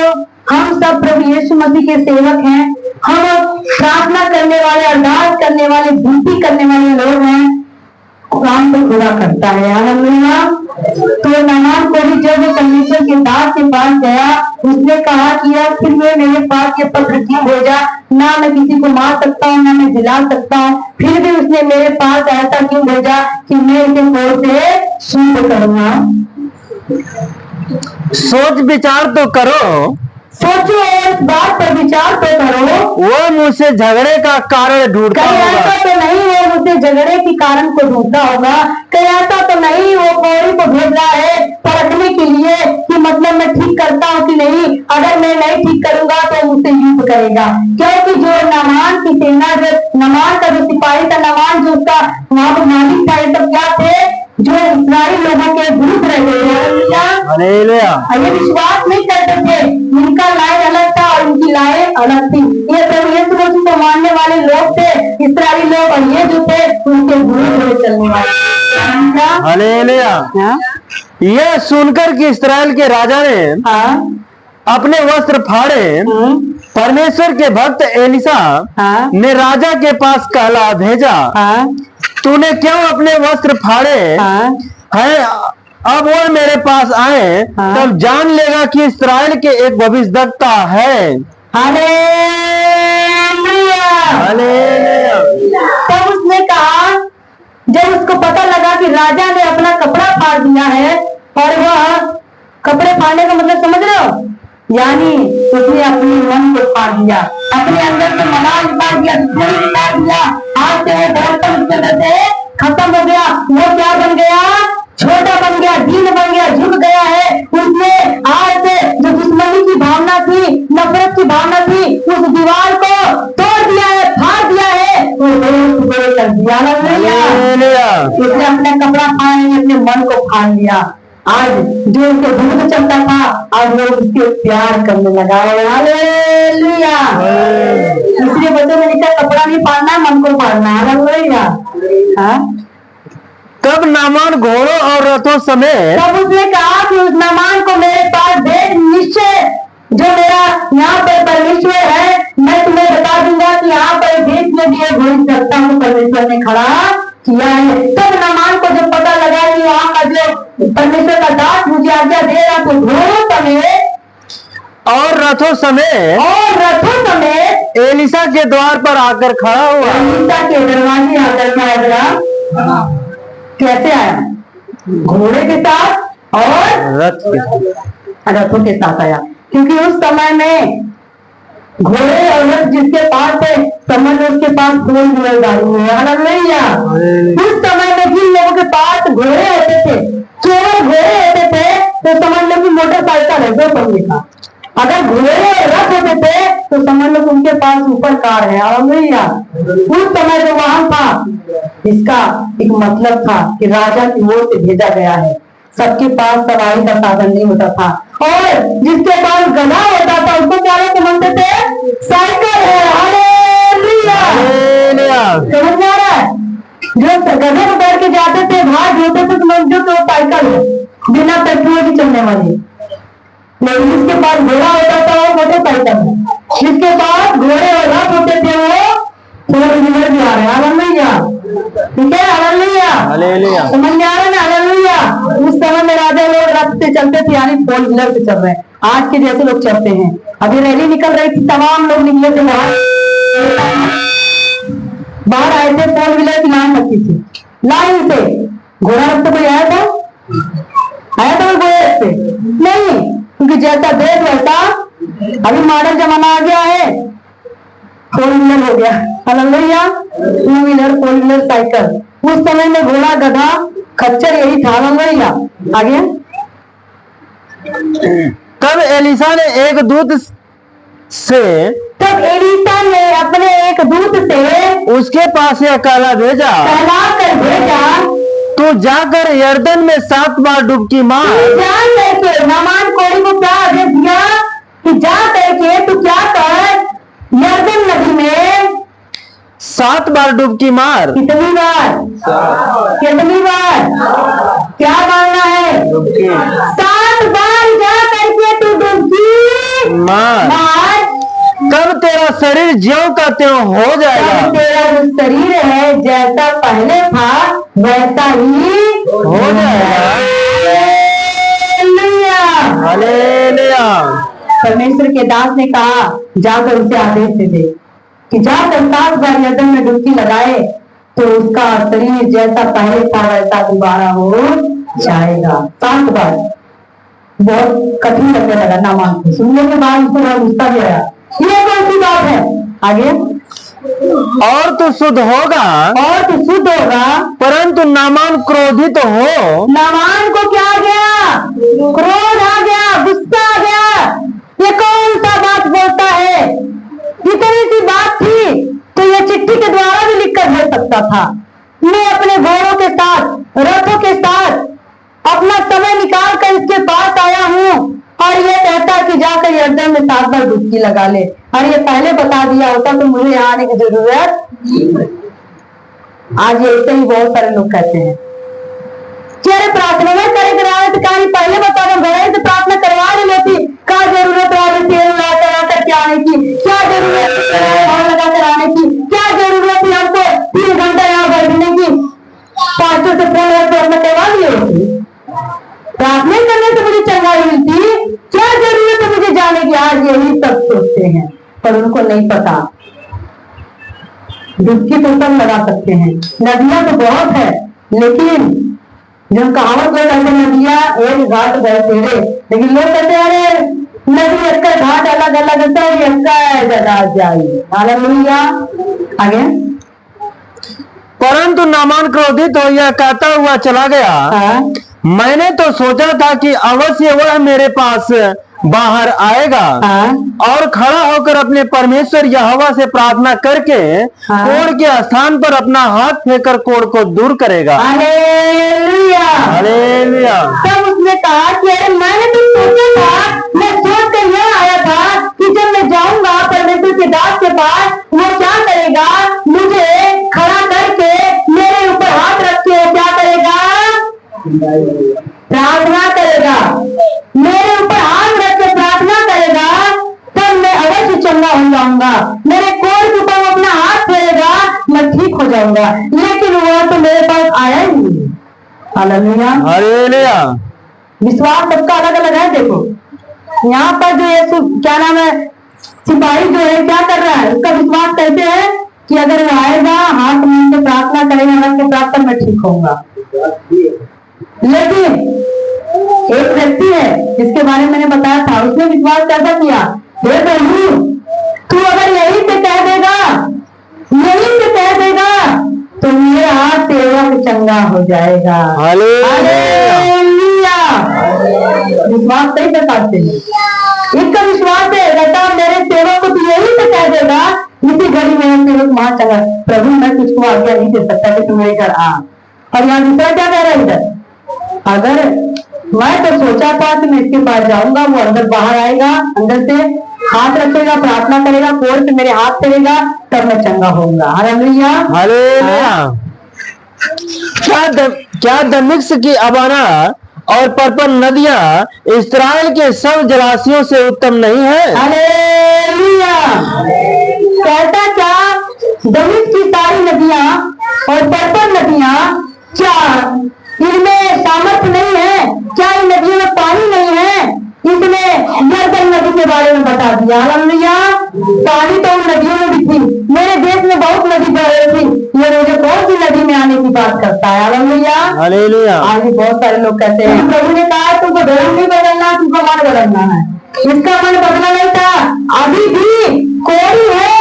हम सब प्रभु यीशु मसीह के सेवक हैं। हम प्रार्थना करने वाले, अरदास करने वाले, विनती करने वाले लोग हैं। काम तो पूरा करता है। हालेलुया। तो नामान को भी जब परमेश्वर के दास के पास गया, उसने कहा कि यार फिर मेरे पास ये पत्र क्यों भेजा? ना मैं किसी को मार सकता हूँ, ना मैं दिला सकता हूँ, फिर भी उसने मेरे पास ऐसा क्यों भेजा कि मैं इसे कोर से शुद्ध करूंगा? सोच विचार तो करो, सोचो और इस बात पर विचार तो करो। वो मुझसे झगड़े का कारण ढूंढता कहीं होगा। ऐसा तो नहीं वो मुझसे झगड़े के कारण को ढूंढता होगा? कहीं ऐसा तो नहीं वो कौड़ी को भेज रहा है परखने के लिए कि मतलब मैं ठीक करता हूँ कि नहीं? अगर मैं नहीं ठीक करूंगा तो मुझसे युद्ध करेगा। क्योंकि जो नामान की सेना, जो नामान का जो सिपाही था, नामान जो उसका वहां पर मालिक था, ये सब क्या थे? जो इस्राएली लोगों के विरुद्ध रहे। हालेलुया। ये विश्वास नहीं करते थे, उनका लाइन अलग था और उनकी लाइन अलग थी। ये प्रभु यीशु मसीह को मानने वाले लोग थे इस्राएली लोग, और ये जो थे उनके विरुद्ध में चलने वाले। हालेलुया। यह सुनकर कि इस्राएल के राजा ने अपने वस्त्र फाड़े, परमेश्वर के भक्त एलिसा ने राजा के पास कहला भेजा, तूने क्यों अपने वस्त्र फाड़े हैं? अब वो मेरे पास आए, तब जान लेगा कि इस्राएल के एक भविष्यद्वक्ता है। हालेलुया। हालेलुया। तब उसने कहा, जब उसको पता लगा कि राजा ने अपना कपड़ा फाड़ दिया है, और वह कपड़े फाड़ने का मतलब समझ रहे हो? यानी उसने अपने मन को फाड़ दिया, अपने अंदर से मनाज फाड़ दिया, दुश्मनी फाड़ दिया। आज से वो बहुत उसके अंदर से खत्म हो गया। वो क्या बन गया? छोटा बन गया, दीन बन गया, झुक गया है। उसने आज से जो दुश्मनी की भावना थी, नफरत की भावना थी, उस दीवार को तोड़ दिया है, फाड़ दिया है, वो टुकड़े कर दिया। उसने अपना कपड़ा फाड़, अपने मन को फाड़ लिया। आज जो उसके विरुद्ध चलता था, आज वो उसके प्यार करने लगा है। हालेलुया। इसलिए बच्चों में लिखा कपड़ा नहीं फाड़ना, मन को फाड़ना। हालेलुया। तब नामान घोड़ों और रथों समेत, तब उसने कहा कि उस नामान को मेरे पास भेज, निश्चय जो मेरा यहाँ पर परमेश्वर है, मैं तुम्हें बता दूंगा कि यहाँ पर देश में भी एक घोड़ी सकता हूँ परमेश्वर ने खड़ा किया है। तब नामान को जब पता लगा कि वहाँ का जो परमेश्वर का दास मुझे आज्ञा दे रहा, तो घोड़ों समेत और रथों समेत एलिसा के द्वार पर आकर खड़ा हुआ। एलिसा के दरवाजे आकर आया। कैसे आया? घोड़े के साथ और रथों के साथ आया। क्योंकि उस समय में घोड़े और रथ जिसके पास है, समझ लो उसके पास 4 व्हीलर गाड़ी है। हालेलुया। उस समय में जिन लोगों के पास घोड़े होते थे, केवल घोड़े होते थे, तो समझ लो कि मोटरसाइकिल है 2 पहिए का। अगर घोड़े और रथ होते थे तो समझ लो उनके पास सुपर कार है। हालेलुया। उस समय जो वाहन था, इसका एक मतलब था कि राजा की ओर से भेजा गया है। सबके पास सवारी का साधन नहीं होता था, और जिसके पास गधा होता था उसको क्या समझते थे? साइकिल है। हालेलुया। समझ में आ रहा है? जो गधे पर बैठ के जाते थे, भाग होते थे, समझो तो साइकिल है, बिना पेट्रोल की चलने वाली। लेकिन जिसके पास घोड़ा होता था वो मोटरसाइकिल है, जिसके पास घोड़े और रथ होते थे वो 4 व्हीलर भी आ रहे हैं। हालेलुया। ठीक है। हालेलुया। समझ में आ रहा है ना? हालेलुया। उस समय में राजा लोग रथ से चलते थे, यानी 4 व्हीलर से चल रहे हैं। आज के जैसे लोग चलते हैं। अभी रैली निकल रही थी, तमाम लोग निकले थे बाहर आए थे, 4 व्हीलर की लाइन लगती थी, लाइन से। घोड़ा रथ से कोई आया था? घोड़े से नहीं, क्योंकि जैसा देश वैसा अभी मॉडर्न जमाना आ गया है, 4 व्हीलर हो गया। हालेलुया। 2 wheeler, 4 wheeler, cycle. उस समय में घोड़ा, गधा, खच्चर यही था। हालेलुया। आगे तब एलिसा ने एक दूत से तब एलिसा ने अपने एक दूत से उसके पास यह कहला भेजा, कहलाकर भेजा, तू जाकर यर्दन में 7 बार डुबकी मार। जान करके नामान कोड़ी को क्या आदेश दिया कि जा करके तू क्या कर, यर्दन नदी में 7 बार डुबकी मार। कितनी बार? कितनी बार? क्या मारना है? 7 बार जा करके तू डुबकी मार। मार। तब तेरा शरीर ज्यों का त्यों हो तब जाएगा। तेरा जो शरीर है जैसा पहले था वैसा ही हो जाएगा। हालेलुया। हालेलुया। परमेश्वर के दास ने कहा जाकर उसे आदेश दे दे कि जाकर 7 बार यर्दन में डुबकी लगाए तो उसका शरीर जैसा पहले था वैसा दोबारा हो जाएगा। 7 बार। बहुत कठिन लगने लगा नामान को। सुनने के बाद उसको बड़ा गुस्सा भी आया। ये कौन सी बात है? आगे। और तो शुद्ध होगा, और तो शुद्ध होगा, परंतु नामान क्रोधित हो। नामान को क्या आ गया? क्रोध आ गया, गुस्सा आ गया। ये कौन सा बात बोलता है? इतनी सी बात थी तो ये चिट्ठी के द्वारा भी लिखकर भेज सकता था। मैं अपने घोड़ों के साथ, रथों के साथ अपना समय निकाल कर इसके पास आया हूँ और ये कहता कि जाकर यर्दन में 7 बार डुबकी लगा ले। और ये पहले बता दिया होता तो मुझे यहाँ आने की जरूरत नहीं पड़ती। आज ऐसे ही बहुत सारे लोग कहते हैं कि अरे प्रार्थना में करे कराए तो कहानी पहले बता दो, घर से प्रार्थना करवा ही लेती। क्या जरूरत है तेल लगा कर के आने की? क्या जरूरत है लगा कर आने की? क्या जरूरत है हमको 3 घंटा यहाँ बैठने की? पास्टर से फोन प्रार्थना करवा ली होती। प्रार्थना करने से मुझे चंगाई मिलती। क्या जरूरत है मुझे जाने की? आज यही सब सोचते हैं पर उनको नहीं पता डुबकी तो सब लगा सकते हैं, नदियां तो बहुत है, लेकिन जब कहावत में कहते नदियां एक घाट गए तेरे, लेकिन लोग कहते हैं अरे नदी एक घाट अलग अलग है, एक जगह जाइए। हालेलुया। आगे। परंतु नामान क्रोधित हो यह कहता हुआ चला गया, हाँ? मैंने तो सोचा था कि अवश्य वह मेरे पास बाहर आएगा हाँ? और खड़ा होकर अपने परमेश्वर यहोवा से प्रार्थना करके हाँ? कोढ़ के स्थान पर अपना हाथ फेंकर कोढ़ को दूर करेगा। हालेलुया। हालेलुया। तब उसने कहा कि अरे मैंने तो सोचा था, मैं सोच कर यह आया था कि जब मैं जाऊंगा परमेश्वर के दास के पास, वो क्या करेगा? मुझे खड़ा करके मेरे ऊपर हाथ रख के क्या करेगा? प्रार्थना करेगा। मेरे ऊपर हाथ रख के प्रार्थना करेगा, तब मैं अवश्य चंगा हो जाऊंगा। मेरे कोढ़ के ऊपर अपना हाथ फेरेगा, मैं ठीक हो जाऊंगा। लेकिन वो तो मेरे पास आया ही नहीं। हालेलुया। हालेलुया। विश्वास सबका अलग अलग है। देखो यहाँ पर जो ये क्या नाम है, सिपाही जो है क्या कर रहा है, उसका विश्वास कहते हैं कि अगर वो आएगा हाथ मुंह से प्रार्थना करेगा रख के प्रार्थना मैं ठीक होऊंगा। लेकिन एक व्यक्ति है जिसके बारे में मैंने बताया था, उसने विश्वास कैसा किया? हे प्रभु तू अगर यही से कह देगा, यही से कह देगा तो मेरे हाथ सेवा से चंगा हो जाएगा। हालेलुया। विश्वास सही बताते हैं। इसका विश्वास है कहता मेरे सेवक को तू यही से कह देगा, इसी घड़ी में सेवक वहां चला, प्रभु मैं तुझको आज्ञा नहीं दे सकता कि तू मेरे घर आ। और यहाँ दूसरा क्या कह रहा है इधर, अगर मैं तो सोचा था कि मैं इसके पास जाऊंगा, वो अंदर बाहर आएगा, अंदर से हाथ रखेगा, प्रार्थना करेगा, कोढ़ से मेरे हाथ करेगा, तब मैं चंगा होऊंगा। हालेलुया। हालेलुया। क्या दमिश्क की अबाना और पर्पल नदियां इस्राएल के सब जलाशयों से उत्तम नहीं है? हालेलुया। कहता क्या दमिश्क की सारी नदियां और पर्पल नदियां, क्या इनमें सामर्थ्य नहीं है? क्या इन नदियों में पानी नहीं है? इसने यर्दन नदी के बारे में बता दिया। हालेलुया। पानी तो उन नदियों में भी थी, मेरे देश में बहुत नदी बह रही थी, ये मुझे कौन सी नदी में आने की बात करता है? हालेलुया। हालेलुया। आज भी बहुत सारे लोग कहते हैं प्रभु ने कहा तुमको धर्म नहीं बदलना, तुमको मन बदलना है। इसका मन बदला नहीं था, अभी भी कोड़ी है,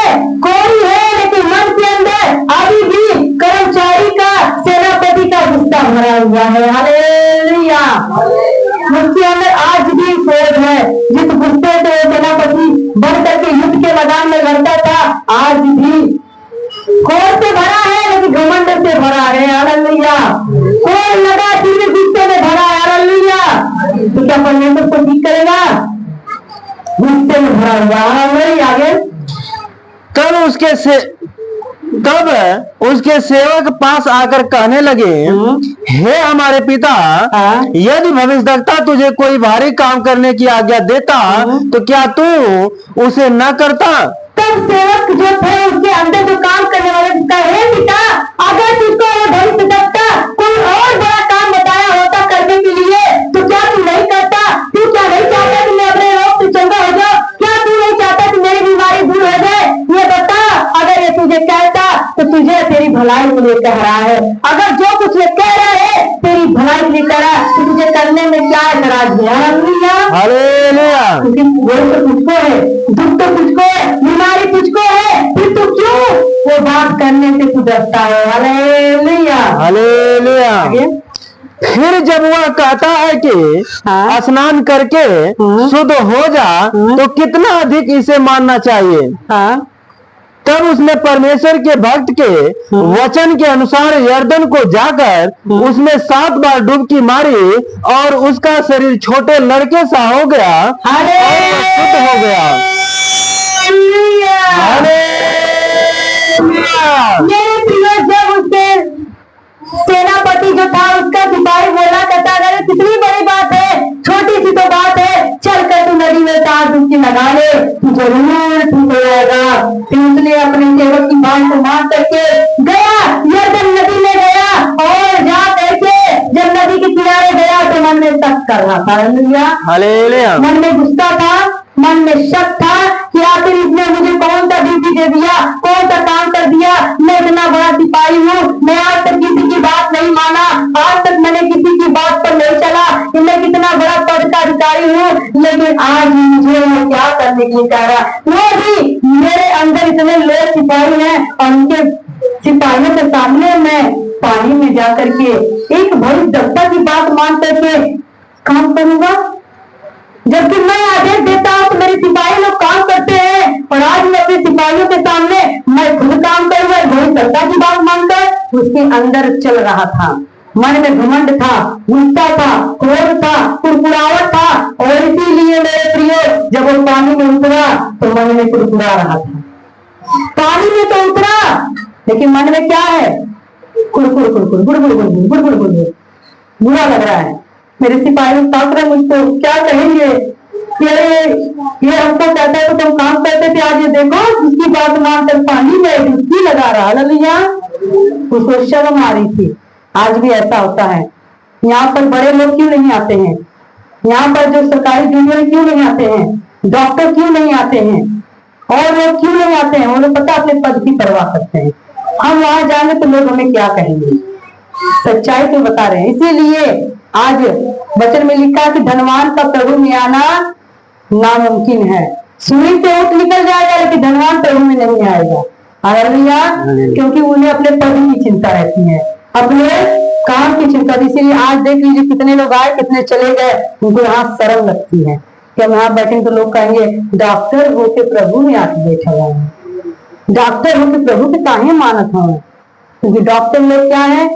लेकिन मन के अंदर अभी भी कर्मचारी का, सेनापति का गुस्सा भरा हुआ है। हालेलुया। उसके अंदर आज भी क्रोध है, जिस गुस्से से सेनापति बढ़ करके युद्ध के मैदान में लड़ता था, आज भी क्रोध से भरा है, लेकिन घमंड से भरा है। हालेलुया। कोई लगा फिर गुस्से में भरा है। हालेलुया। तो क्या परमेश्वर को ठीक करेगा? गुस्से में भरा हुआ। हालेलुया। आगे। तब तब उसके सेवक पास आकर कहने लगे, हे हमारे पिता, यदि भविष्यद्वक्ता तुझे कोई भारी काम करने की आज्ञा देता तो क्या तू उसे न करता? तब सेवक जो थे उसके अंदर जो काम करने वाले उसका, हे पिता, अगर तुझको वो भविष्यद्वक्ता कोई और बड़ा काम बताया होता करने के लिए तो क्या तू नहीं करता? तू क्या नहीं चाहता कि मैं अपने रोग से चंगा हो जाऊं? क्या तू नहीं चाहता कि मेरी बीमारी दूर हो जाए? ये बता, अगर ये तुझे कहता तो तुझे तेरी भलाई के लिए कह रहा है। अगर जो कुछ ये कह रहा है तेरी भलाई के लिए कह रहा है तो तुझे करने में क्या ऐतराज है? हालेलुया। क्योंकि वो तो तुझको है, दुख तो तुझको है, बीमारी तुझको है, फिर तू क्यों वो बात करने से तू डरता है? Hallelujah, hallelujah. फिर जब वह कहता है कि स्नान करके शुद्ध हो जा तो कितना अधिक इसे मानना चाहिए। तब उसने परमेश्वर के भक्त के वचन के अनुसार यर्दन को जाकर उसमें 7 बार डुबकी मारी और उसका शरीर छोटे लड़के सा हो गया और शुद्ध हो गया। जब उसके सेनापति जो था उसका सिपाही बोला करता, अगर कितनी बड़ी बात है, छोटी सी तो बात है, चल कर तू नदी में 4 डुबकी लगा ले, तू जरूर ठीक हो जाएगा। फिर उसने अपने सेवक की बात को मान करके गया, यर्दन नदी में गया और जा करके जब नदी के किनारे गया तो मन में शक कर रहा था। हालेलुया। मन में गुस्सा था, मन में शक था कि आखिर इसने मुझे कौन सा ड्यूटी दे दिया, कौन सा काम कर दिया। मैं इतना बड़ा सिपाही हूँ, मैं आज तक किसी की बात नहीं माना, आज तक मैंने किसी की बात पर नहीं चला, मैं कितना बड़ा पद का अधिकारी हूँ, लेकिन आज मुझे वो क्या करने के लिए कह रहा। वो भी मेरे अंदर इतने लोग सिपाही हैं और उनके सिपाहियों के सामने मैं पानी में जाकर के एक भविष्यद्वक्ता की बात मान करके काम करूंगा, जबकि मैं आदेश देता हूँ तो मेरे सिपाही लोग काम करते हैं और आज मैं अपने सिपाहियों के सामने मैं खुद काम करूंगा। भविष्यद्वक्ता की बात मानकर उसके अंदर चल रहा था, मन में घमंड था, गुस्सा था, क्रोध था, कुड़कुड़ाहट था और इसीलिए मेरे प्रियो जब वो पानी में उतरा तो मन में कुड़कुड़ा रहा था। पानी में तो उतरा लेकिन मन में क्या है? कुड़कुड़ कुड़कुड़ गुड़गुड़ गुड़गुड़ गुड़गुड़ गुड़गुड़, बुरा लग रहा है। मेरे सिपाही ताक रहे मुझको, क्या कहेंगे, ये हमको कहता है तो तुम काम करते थे, आज ये देखो उसकी बात मानकर पानी में डुबकी लगा रहा। हालेलुया। उसको शर्म आ रही थी। आज भी ऐसा होता है। यहाँ पर बड़े लोग क्यों नहीं आते हैं? यहाँ पर जो सरकारी जूनियर क्यों नहीं आते हैं? डॉक्टर क्यों नहीं आते हैं? और लोग क्यों नहीं आते हैं? उन्हें पता अपने पद की परवाह करते हैं। हम वहां जाएंगे तो लोग हमें क्या कहेंगे? सच्चाई तो बता रहे हैं। इसीलिए आज वचन में लिखा कि धनवान का प्रभु में आना नामुमकिन है। सूली से ऊँट निकल जाएगा लेकिन धनवान प्रभु में नहीं आएगा। हालेलुया। क्योंकि उन्हें अपने पद की चिंता रहती है, अपने काम की चिंता। इसीलिए आज देख लीजिए कितने लोग आए, कितने चले गए, उनको यहाँ शर्म लगती है कि हम यहाँ बैठेंगे तो लोग कहेंगे डॉक्टर होके प्रभु में आके बैठा हुआ है, डॉक्टर होके प्रभु के काहे मानत हो। क्योंकि डॉक्टर लोग क्या है?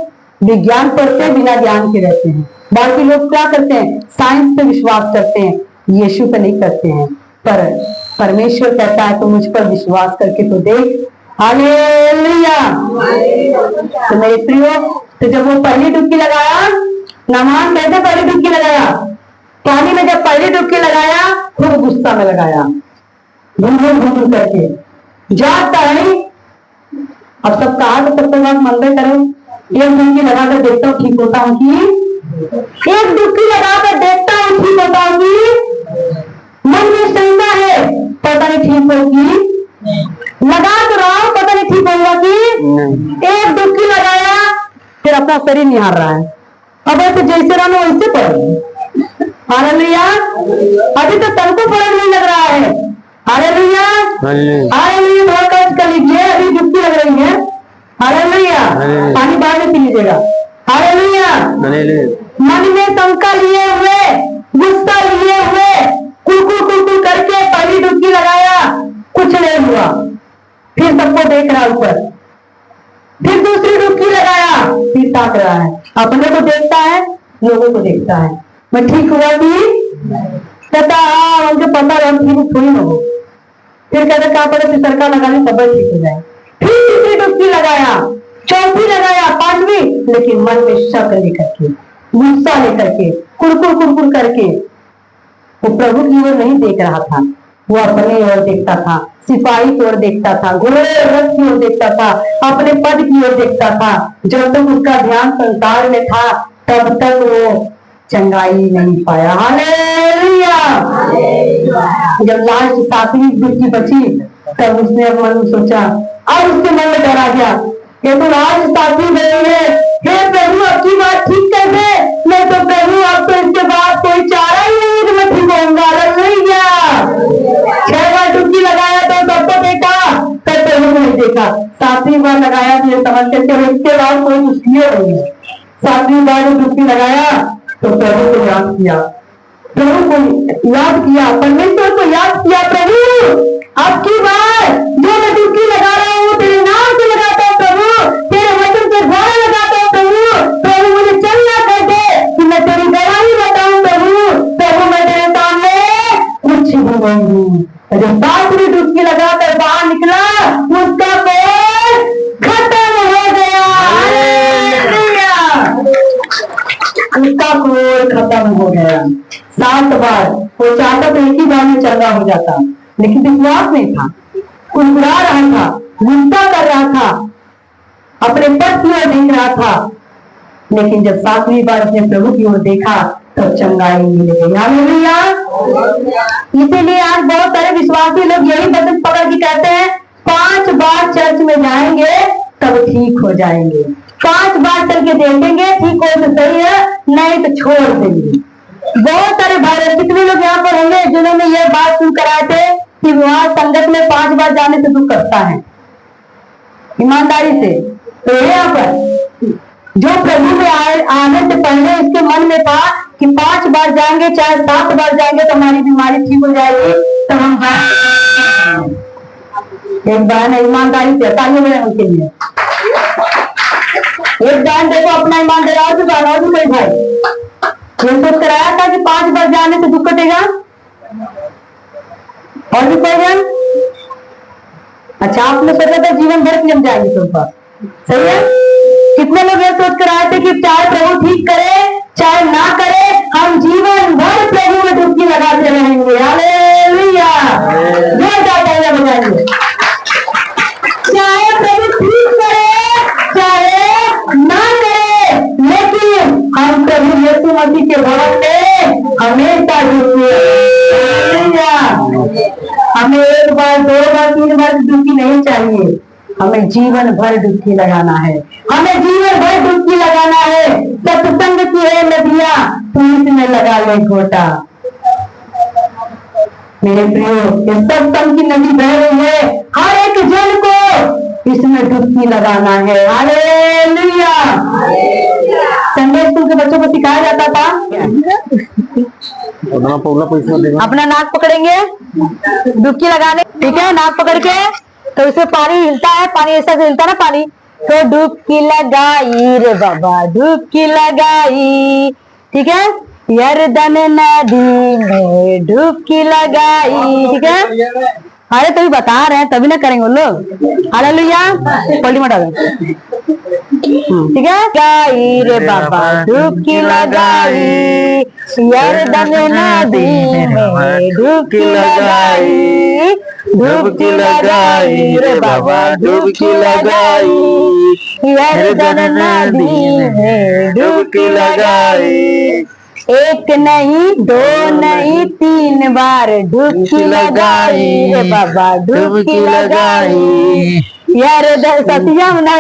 विज्ञान पढ़ते हैं, बिना ज्ञान के रहते हैं। बाकी लोग क्या करते हैं? साइंस पे विश्वास करते हैं, यीशु पे नहीं करते हैं। पर परमेश्वर कहता है तो मुझ पर विश्वास करके तो देख। हालेलुया। तो मेरे प्रियो, तो जब वो पहली डुबकी लगाया, नामान कैसे पहली डुबकी लगाया? पानी में जब पहली डुबकी लगाया खूब गुस्सा में लगाया, घूम घूम घूम करके जाता है। अब सब कहा तो सब बात मंदिर करो, एक डुबकी लगाकर देखता हूँ ठीक होता हूँ कि एक डुबकी लगाकर देखता हूँ ठीक होता हूँ कि मन में शंका है, पता नहीं ठीक होगी, लगा तो रहा हूँ पता नहीं ठीक होगा कि एक डुबकी लगाया फिर अपना शरीर निहार रहा है। अब ऐसे जैसे रहना वैसे पड़े। हालेलुया। अभी तो तन को फर्क नहीं लग रहा है। हालेलुया। हालेलुया। थोड़ा कष्ट कर लीजिए, अभी डुबकी लग रही है। हालेलुया। पानी बाद में पी लीजिएगा। हालेलुया। मन में शंका लिए हुए, गुस्सा लिए हुए, कुलकुल कुलकुल करके पहली डुबकी लगाया, कुछ नहीं हुआ। फिर सबको देख रहा ऊपर, फिर दूसरी डुबकी लगाया, फिर ताक रहा है। अपने को देखता है, लोगों को देखता है। मैं ठीक हुआ कि कहता हाँ मुझे पता है ठीक थोड़ी ना हो। फिर कहते कहा पड़े फिर सरकार लगा ले तब ठीक हो जाए। फिर तीसरी डुबकी डुबकी लगाया, चौथी लगाया, पांचवी, लेकिन मन में शक लेकर के, गुस्सा लेकर के, कुड़कुड़ करके वो प्रभु की ओर नहीं देख रहा था, वो अपने ओर देखता था, सिपाही की ओर देखता था, घोड़े रथ की ओर देखता था, अपने पद की ओर देखता था। जब तक उसका ध्यान संसार में था तब तक वो चंगाई नहीं पाया। हालेलुया। जब लास्ट सातवीं डुबकी बची तब उसने अपने मन में सोचा, अब उसके मन में डर आ गया, ये तो आज सातवीं गई है, हे प्रभु अब की बात ठीक कैसे, मैं तो प्रभु अब तो इसके बाद कोई चारा ही नहीं कि मैं ठीक होऊंगा। हालेलुया। 6 बार डुबकी लगाया तो सबको देखा, तब प्रभु को नहीं देखा। 7वीं बार लगाया तो ये समझ के चलो इसके बाद कोई मुश्किल नहीं। 7वीं बार डुबकी लगाया तो प्रभु को याद किया, प्रभु को याद किया, परमेश्वर को याद किया, प्रभु अब की बार जो मैं डुबकी लगा रहा हूँ तेरे नाम से लगाता हूँ प्रभु, तेरे वचन के द्वारा लगाता हूँ प्रभु। प्रभु मुझे चलना कर दे कि मैं तेरी गवाही बताऊं प्रभु मैं तेरे सामने कुछ भी नहीं हूँ। जब 7वीं डुबकी लगाकर बाहर निकला उसका कोल खत्म हो गया। उसका कोल खत्म हो गया। 7 बार वो चाहता तो एक ही बार में चंगा हो जाता, लेकिन विश्वास नहीं था, कुड़कुड़ा रहा था, गुस्सा कर रहा था, अपने पद की ओर देख रहा था। लेकिन जब 7वीं बार अपने प्रभु की ओर देखा तो चंगाई मिल गई। हालेलुया। इसीलिए आज बहुत सारे विश्वासी लोग यही वचन पकड़ के कहते हैं 5 बार चर्च में जाएंगे तब ठीक हो जाएंगे, 5 बार चल के देखेंगे ठीक हो तो सही है, नहीं तो छोड़ देंगे। बहुत सारे भाई, कितने लोग यहाँ पर होंगे जिन्होंने ये बात सुन कर आए थे कि वहां संगत में 5 बार जाने से दुख करता है, ईमानदारी से। तो यहाँ पर जो प्रभु में आने से पहले इसके मन में था कि 5 बार जाएंगे चाहे 7 बार जाएंगे तो हमारी बीमारी ठीक हो जाएगी, तो हम एक बहन है ईमानदारी से तालियां बजाएं उनके लिए। एक बहन देखो अपना ईमानदारी, और भी बहन और भी कोई भाई ये सोच कर आया था कि 5 बार जाने से दुख कटेगा, और भी कोई बहन? अच्छा आपने सोचा था जीवन भर के हम जाएंगे तुम पर, सही है। कितने लोग ये सोच कर आए थे कि चाहे प्रभु ठीक करे चाहे ना करे हम जीवन भर प्रभु में डुबकी लगाते रहेंगे। हालेलुया। बताएंगे चाहे प्रभु ठीक करे चाहे ना करे, लेकिन हम प्रभु यीशु मसीह के भवन में हमेशा डुबकी। हमें 1 बार 2 बार 3 बार डुबकी नहीं चाहिए, हमें जीवन भर डुबकी लगाना है, हमें जीवन भर डुबकी लगाना है। सत्संग की है नदियां तुम इसमें लगा ले गोटा। मेरे प्रियो ये सत्संग की नदी बह रही है, हर एक जन को इसमें डुबकी लगाना है। हालेलुया। संडे स्कूल के बच्चों को सिखाया जाता था अपना नाक पकड़ेंगे डुबकी लगाने, ठीक है, नाक पकड़ के तो उसमें पानी हिलता है, पानी ऐसा से हिलता है ना पानी, तो डुबकी लगाई रे बाबा डुबकी लगाई, ठीक है, यरदन नदी में डुबकी लगाई, ठीक है। अरे तभी बता रहे हैं तभी ना करेंगे वो लोग। हालेलुया। पलटी मटा दो, ठीक है। गाई रे बाबा डुबकी लगाई, यरदन नदी में डुबकी लगाई, डुबकी लगाई रे बाबा डुबकी लगाई, यरदन नदी में डुबकी लगाई। 1 नहीं 2 नहीं 3 बार डुबकी लगाई रे बाबा डुबकी लगाई, यार सतिया मना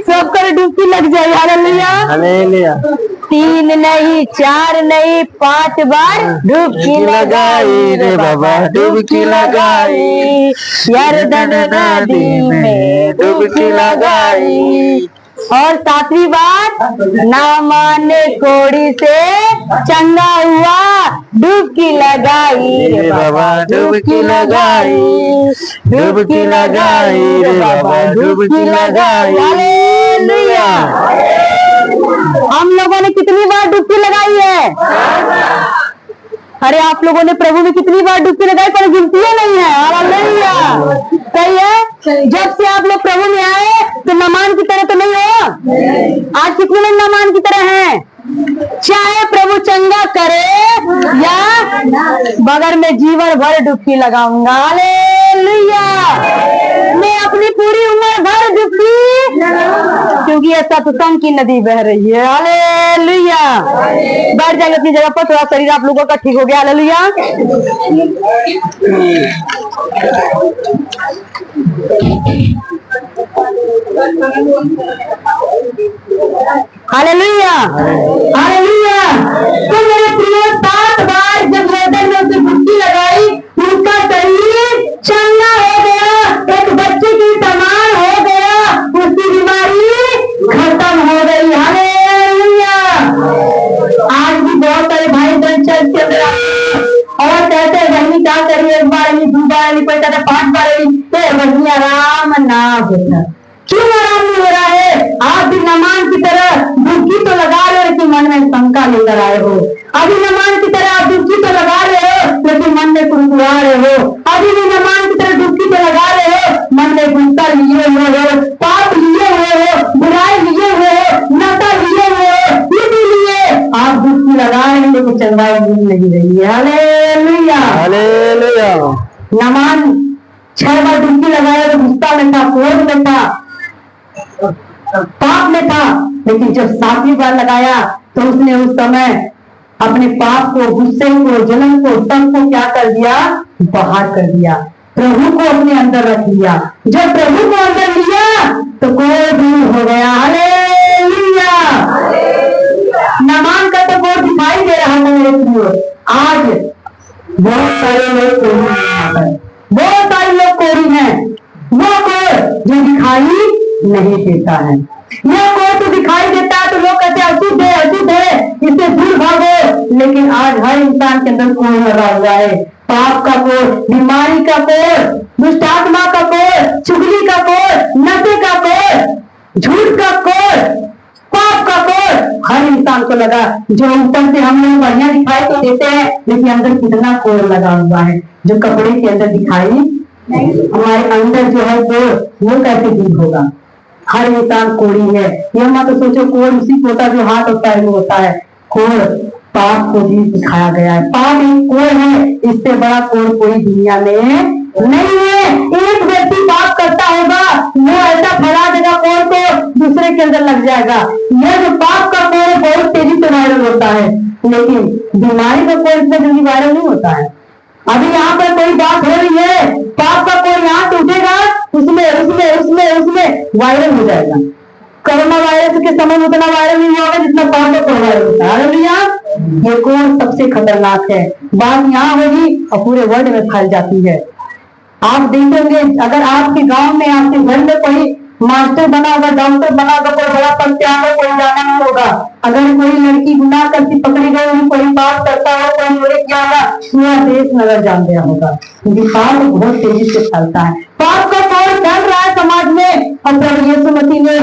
सब कर डुबकी लग जाए। हालेलुया। 3 नहीं 4 नहीं 5 बार डुबकी लगाई रे बाबा डुबकी लगाई, यरदन नदी में डुबकी लगाई। और 7वीं बात ना माने कोड़ी से चंगा हुआ डुबकी लगाई रे बाबा डुबकी लगाई, डुबकी लगाई रे बाबा डुबकी लगाई। हालेलुया। हम लोगों ने कितनी बार डुबकी लगाई है? अरे आप लोगों ने प्रभु में कितनी बार डुबकी लगाई पर गिनती नहीं है। हालेलुया। सही है। जब से आप लोग प्रभु में आए तो नामान की तरह तो नहीं हो। आज कितने लोग नामान की तरह हैं? चाहे प्रभु चंगा करे या बगैर में जीवन भर डुबकी लगाऊंगा। हालेलुया। मैं अपनी पूरी उम्र भर डुबकी, क्योंकि ये सत्संग की नदी बह रही है। हालेलुया। बैठ जाएंगे अपनी जगह पर, थोड़ा शरीर आप लोगों का ठीक हो गया। हालेलुया। हालेलुया। हालेलुया। तो मेरे प्रिय 7 बार जब मैदान में उसे डुबकी लगाई, उसका शरीर चंगा हो गया, एक बच्चे की समान हो गया, उसकी बीमारी खत्म हो गई। हालेलुया। आज भी बहुत सारे भाई बहन चर्च के अंदर और कहते हैं बहनी क्या करिए, 1 बार नहीं 2 बार नहीं पड़ता था 5 बार नहीं, आराम ना होता। क्यों आराम नहीं हो रहा है? आप भी नमान की तरह डुबकी तो लगा रहे हो, लेकिन मन में शंका लेकर आए हो। अभी नमान की तरह आप डुबकी तो लगा रहे हो, लेकिन मन में कुरकुरा रहे हो। अभी भी नमान की तरह डुबकी तो लगा रहे हो, मन में गुस्सा लिए हुए हो, पाप लिए हुए हो, बुराई लिए हुए हो, नशा लिए हुए हो। इसीलिए आप डुबकी लगा रहे हैं, लेकिन चंगाई मिल नहीं रही है। हालेलुया। हालेलुया। नमान 6 बार डुबकी लगाया तो गुस्सा में था, क्रोध में था, पाप में था, लेकिन जब 7वीं बार लगाया तो उसने उस समय अपने पाप को, गुस्से को, जलन को, सब को क्या कर दिया? बाहर कर दिया। प्रभु को अपने अंदर रख लिया। जब प्रभु को अंदर लिया तो कोई दूर हो गया। हालेलुया। नमान का तो बहुत दिखाई दे रहा था मेरे प्रियो। आज बहुत सारे लोग कोरी हैं, बहुत सारे लोग कोरी हैं। वो कोर जो दिखाई नहीं देता है, यह कोर तो दिखाई देता है तो लोग कहते हैं अशुद्ध है, अशुद्ध है, इससे दूर भागो। लेकिन आज हर इंसान के अंदर कोर लगा हुआ है। पाप का कोर, बीमारी का कोर, दुष्ट आत्मा का कोर, चुगली का कोर, नशे का कोर, झूठ का कोर, पाप का कोर हर इंसान को लगा। जो ऊपर से हम लोग बढ़िया दिखाई तो देते हैं, लेकिन अंदर कितना कोर लगा हुआ है, जो कपड़े के अंदर दिखाई हमारे अंदर जो है वो कैसे दूर होगा? हर इंसान कोड़ी है। यह मत सोचो कोड़ उसी को होता है जो हाथ और पैर में होता है। कोड़ पाप को भी दिखाया गया है। पाप एक कोड़ है, इससे बड़ा कोड़ कोई दुनिया में नहीं है। एक व्यक्ति पाप करता होगा, वो ऐसा फैला देगा कोड़ को, दूसरे के अंदर लग जाएगा। यह जो पाप का कोड़ बहुत तेजी से वायरल होता है, लेकिन बीमारी का कोड़ इतना जल्दी वायरल नहीं होता है। अभी यहाँ पर कोई बात हो रही है, पाप का कोई यहाँ टूटेगा, उसमें उसमें उसमें उसमें वायरल हो जाएगा। कोरोना वायरस के समय में उतना वायरल नहीं होगा जितना पाप का कोई वायरल होता है। हालेलुया। ये कोड़ सबसे खतरनाक है। बात यहाँ होगी और पूरे वर्ल्ड में फैल जाती है। आप देखेंगे, अगर आपके गांव में, आपके घर में कोई मास्टर बना होगा, डॉक्टर बना होगा, कोई बड़ा पद पे आकर कोई जाना नहीं होगा। अगर कोई लड़की गुनाह करती पकड़ी गई, कोई पाप करता हो, कोई लोहे किया होगा, पूरा देश नजर जान गया होगा, क्योंकि पाप बहुत तेजी से फैलता है। पाप का कोड़ फैल रहा है समाज में, और प्रभु यीशु मसीह ने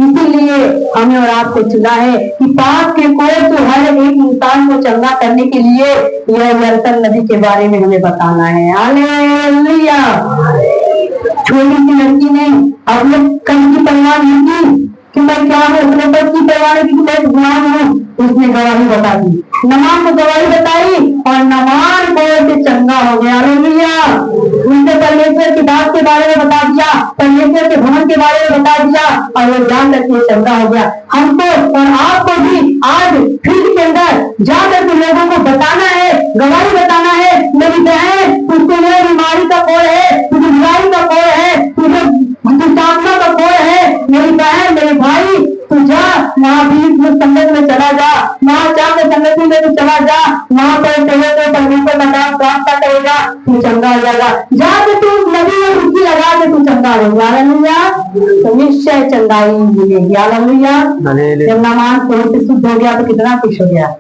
इसीलिए हमें और आपको चुना है कि पाप के कोड़ को हर एक इंसान को चंगा करने के लिए यह यरदन नदी के बारे में हमें बताना है। हालेलुया। छोटी सी लड़की ने अपने कहीं की परवाह नहीं की कि मैं क्या हूँ, अपने पद की परवाह नहीं की कि मैं गुलाम हूँ। उसने गवाही बता दी, नमान को गवाही बताई, और नमान को से चंगा हो गया। हालेलुया। उसने परमेश्वर की बात के बारे में बता दिया, परमेश्वर के भवन के बारे में बता दिया, और वो जान करके चंगा हो गया। हमको और आपको भी आज फील्ड के अंदर जाकर के लोगों को बताना है, गवाही बताना है। मेरी बहन, तुझको मेरी बीमारी का कोड़ है, तुझे बुराई का कोड़ है, तुझे दुष्टात्मा का कोड़ है। मेरी बहन, मेरे भाई, तू जा महावीर संगत में चला जा, महाचार संगति में तू चला जा, वहां पर तेरे को परमेश्वर का नाम प्राप्त करेगा, तू चंगा हो जाएगा। जाके तू नदी में डुबकी लगा के तू चंगा हो जाएगा। हालेलुया। तो निश्चय चंगाई मिलेगी। हालेलुया। जब नमान कोड़ से शुद्ध हो गया तो कितना खुश हो गया,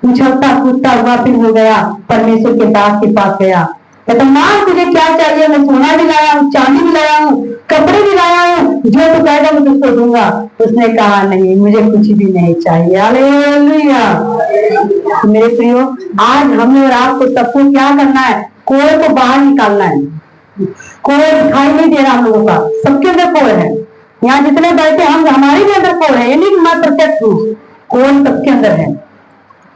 उछलता कूदता हुआ फिर हो गया, परमेश्वर के दास के पास गया। कहता मां तुझे क्या चाहिए? मैं सोना भी लाया हूँ, चांदी भी लाया हूँ, कपड़े भी लाया हूँ, जो तू कहेगा मैं तुझको दूंगा। उसने कहा नहीं, मुझे कुछ भी नहीं चाहिए। हालेलुया। मेरे प्रियो, आज हमें और आपको सबको क्या करना है? कोड़ को बाहर निकालना है। कोड़ दिखाई नहीं दे रहा हम लोगों का, सबके अंदर कोड़ है। यहाँ जितने बैठे हम, हमारे भी अंदर कोड़ है, ये नहीं कि मैं प्रत्यक्ष हूँ, कोड़ सबके अंदर है,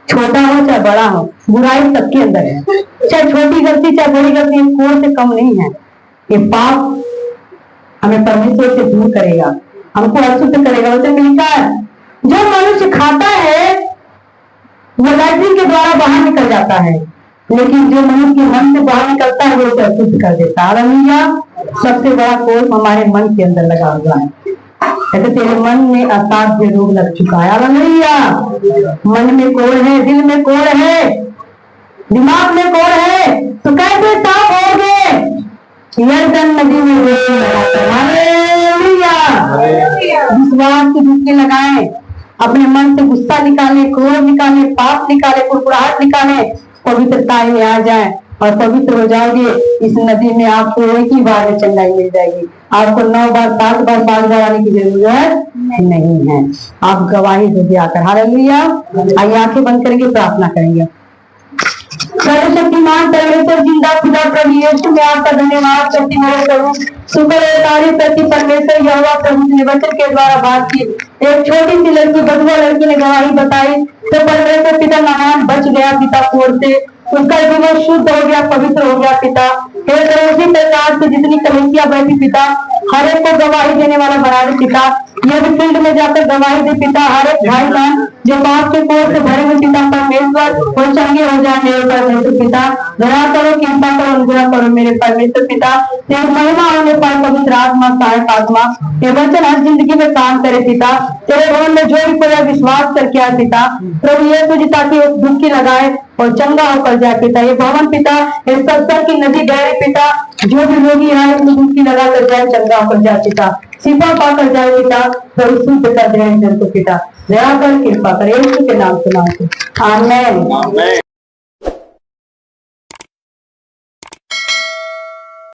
छोटा हो चाहे बड़ा हो, बुराई सबके अंदर है, चाहे छोटी गलती चाहे बड़ी गलती, कोड़ से कम नहीं है। ये पाप हमें परमेश्वर से दूर करेगा, हमको अशुद्ध करेगा। वचन में लिखा है जो मनुष्य खाता है वो लैट्रिन के द्वारा बाहर निकल जाता है, लेकिन जो मनुष्य मन से बाहर निकलता है वो उसे अशुद्ध कर देता है। हालेलुया। सबसे बड़ा कोड़ हमारे मन के अंदर लगा हुआ है। कहते तेरे मन में असाध्य रोग लग चुका है। हालेलुया। मन में कोड़ है, दिल में कोड़ है, दिमाग में कोड़ है, तो कैसे साफ होंगे? यरदन नदी में डुबकी लगाकर। हालेलुया। विश्वास की डुबकी लगाएं, अपने मन से गुस्सा निकाले, क्रोध निकाले, पाप निकाले, कुड़कुड़ाहट निकाले, पवित्रता में आ जाए और पवित्र हो जाओगे। इस नदी में आपको एक ही बार में चंगाई मिल जाएगी, आपको 9 बार 7 बार 5 बार आने की जरूरत नहीं है। आप गवाही दोगे आकर। हालेलुया। आइए आंखें बंद करेंगे, प्रार्थना करेंगे। सर्वशक्तिमान परमेश्वर जिंदा खुदा प्रभु यीशु, मैं आपका धन्यवाद करती हूँ प्रभु। शुक्र है तारीफ करती परमेश्वर यहोवा प्रभु ने वचन के द्वारा बात की। एक छोटी सी लड़की, बधुआ लड़की ने गवाही बताई, तो परमेश्वर पिता महान बच गया पिता कोड़ से, उसका जीवन शुद्ध हो गया, पवित्र हो गया पिता। हे उसी प्रकार से जितनी कलीसिया बैठी पिता, हर एक को गवाही देने वाला बना दे पिता। ये भी फील्ड में जाकर गवाही दे पिता, हर एक भाई बहन जो पाप के कोड़ से भरे हुए पिता परमेश्वर वो चंगे हो जाए मेरे परमेश्वर पिता। दया करो, कृपा करो, अनुग्रह करो मेरे परमेश्वर पिता। तेरी महिमा होने पर पवित्र आत्मा, सहायक आत्मा ये वचन हर जिंदगी में काम करे पिता। तेरे भवन में जो भी कोई विश्वास करके आए पिता प्रभु यीशु जी, ताकि वो डुबकी लगाए और चंगा होकर जाए पिता। ये भवन पिता, इस सत्संग की नदी गहरी पिता, जो भी रोगी है उसमें डुबकी लगा कर जाए, चंगा होकर जाए पिता, शिफा पाकर जाए पिता। प्रभु शुद्ध कर दे जन को पिता, दया कर, कृपा कर, यीशु के नाम से मांगते, आमीन।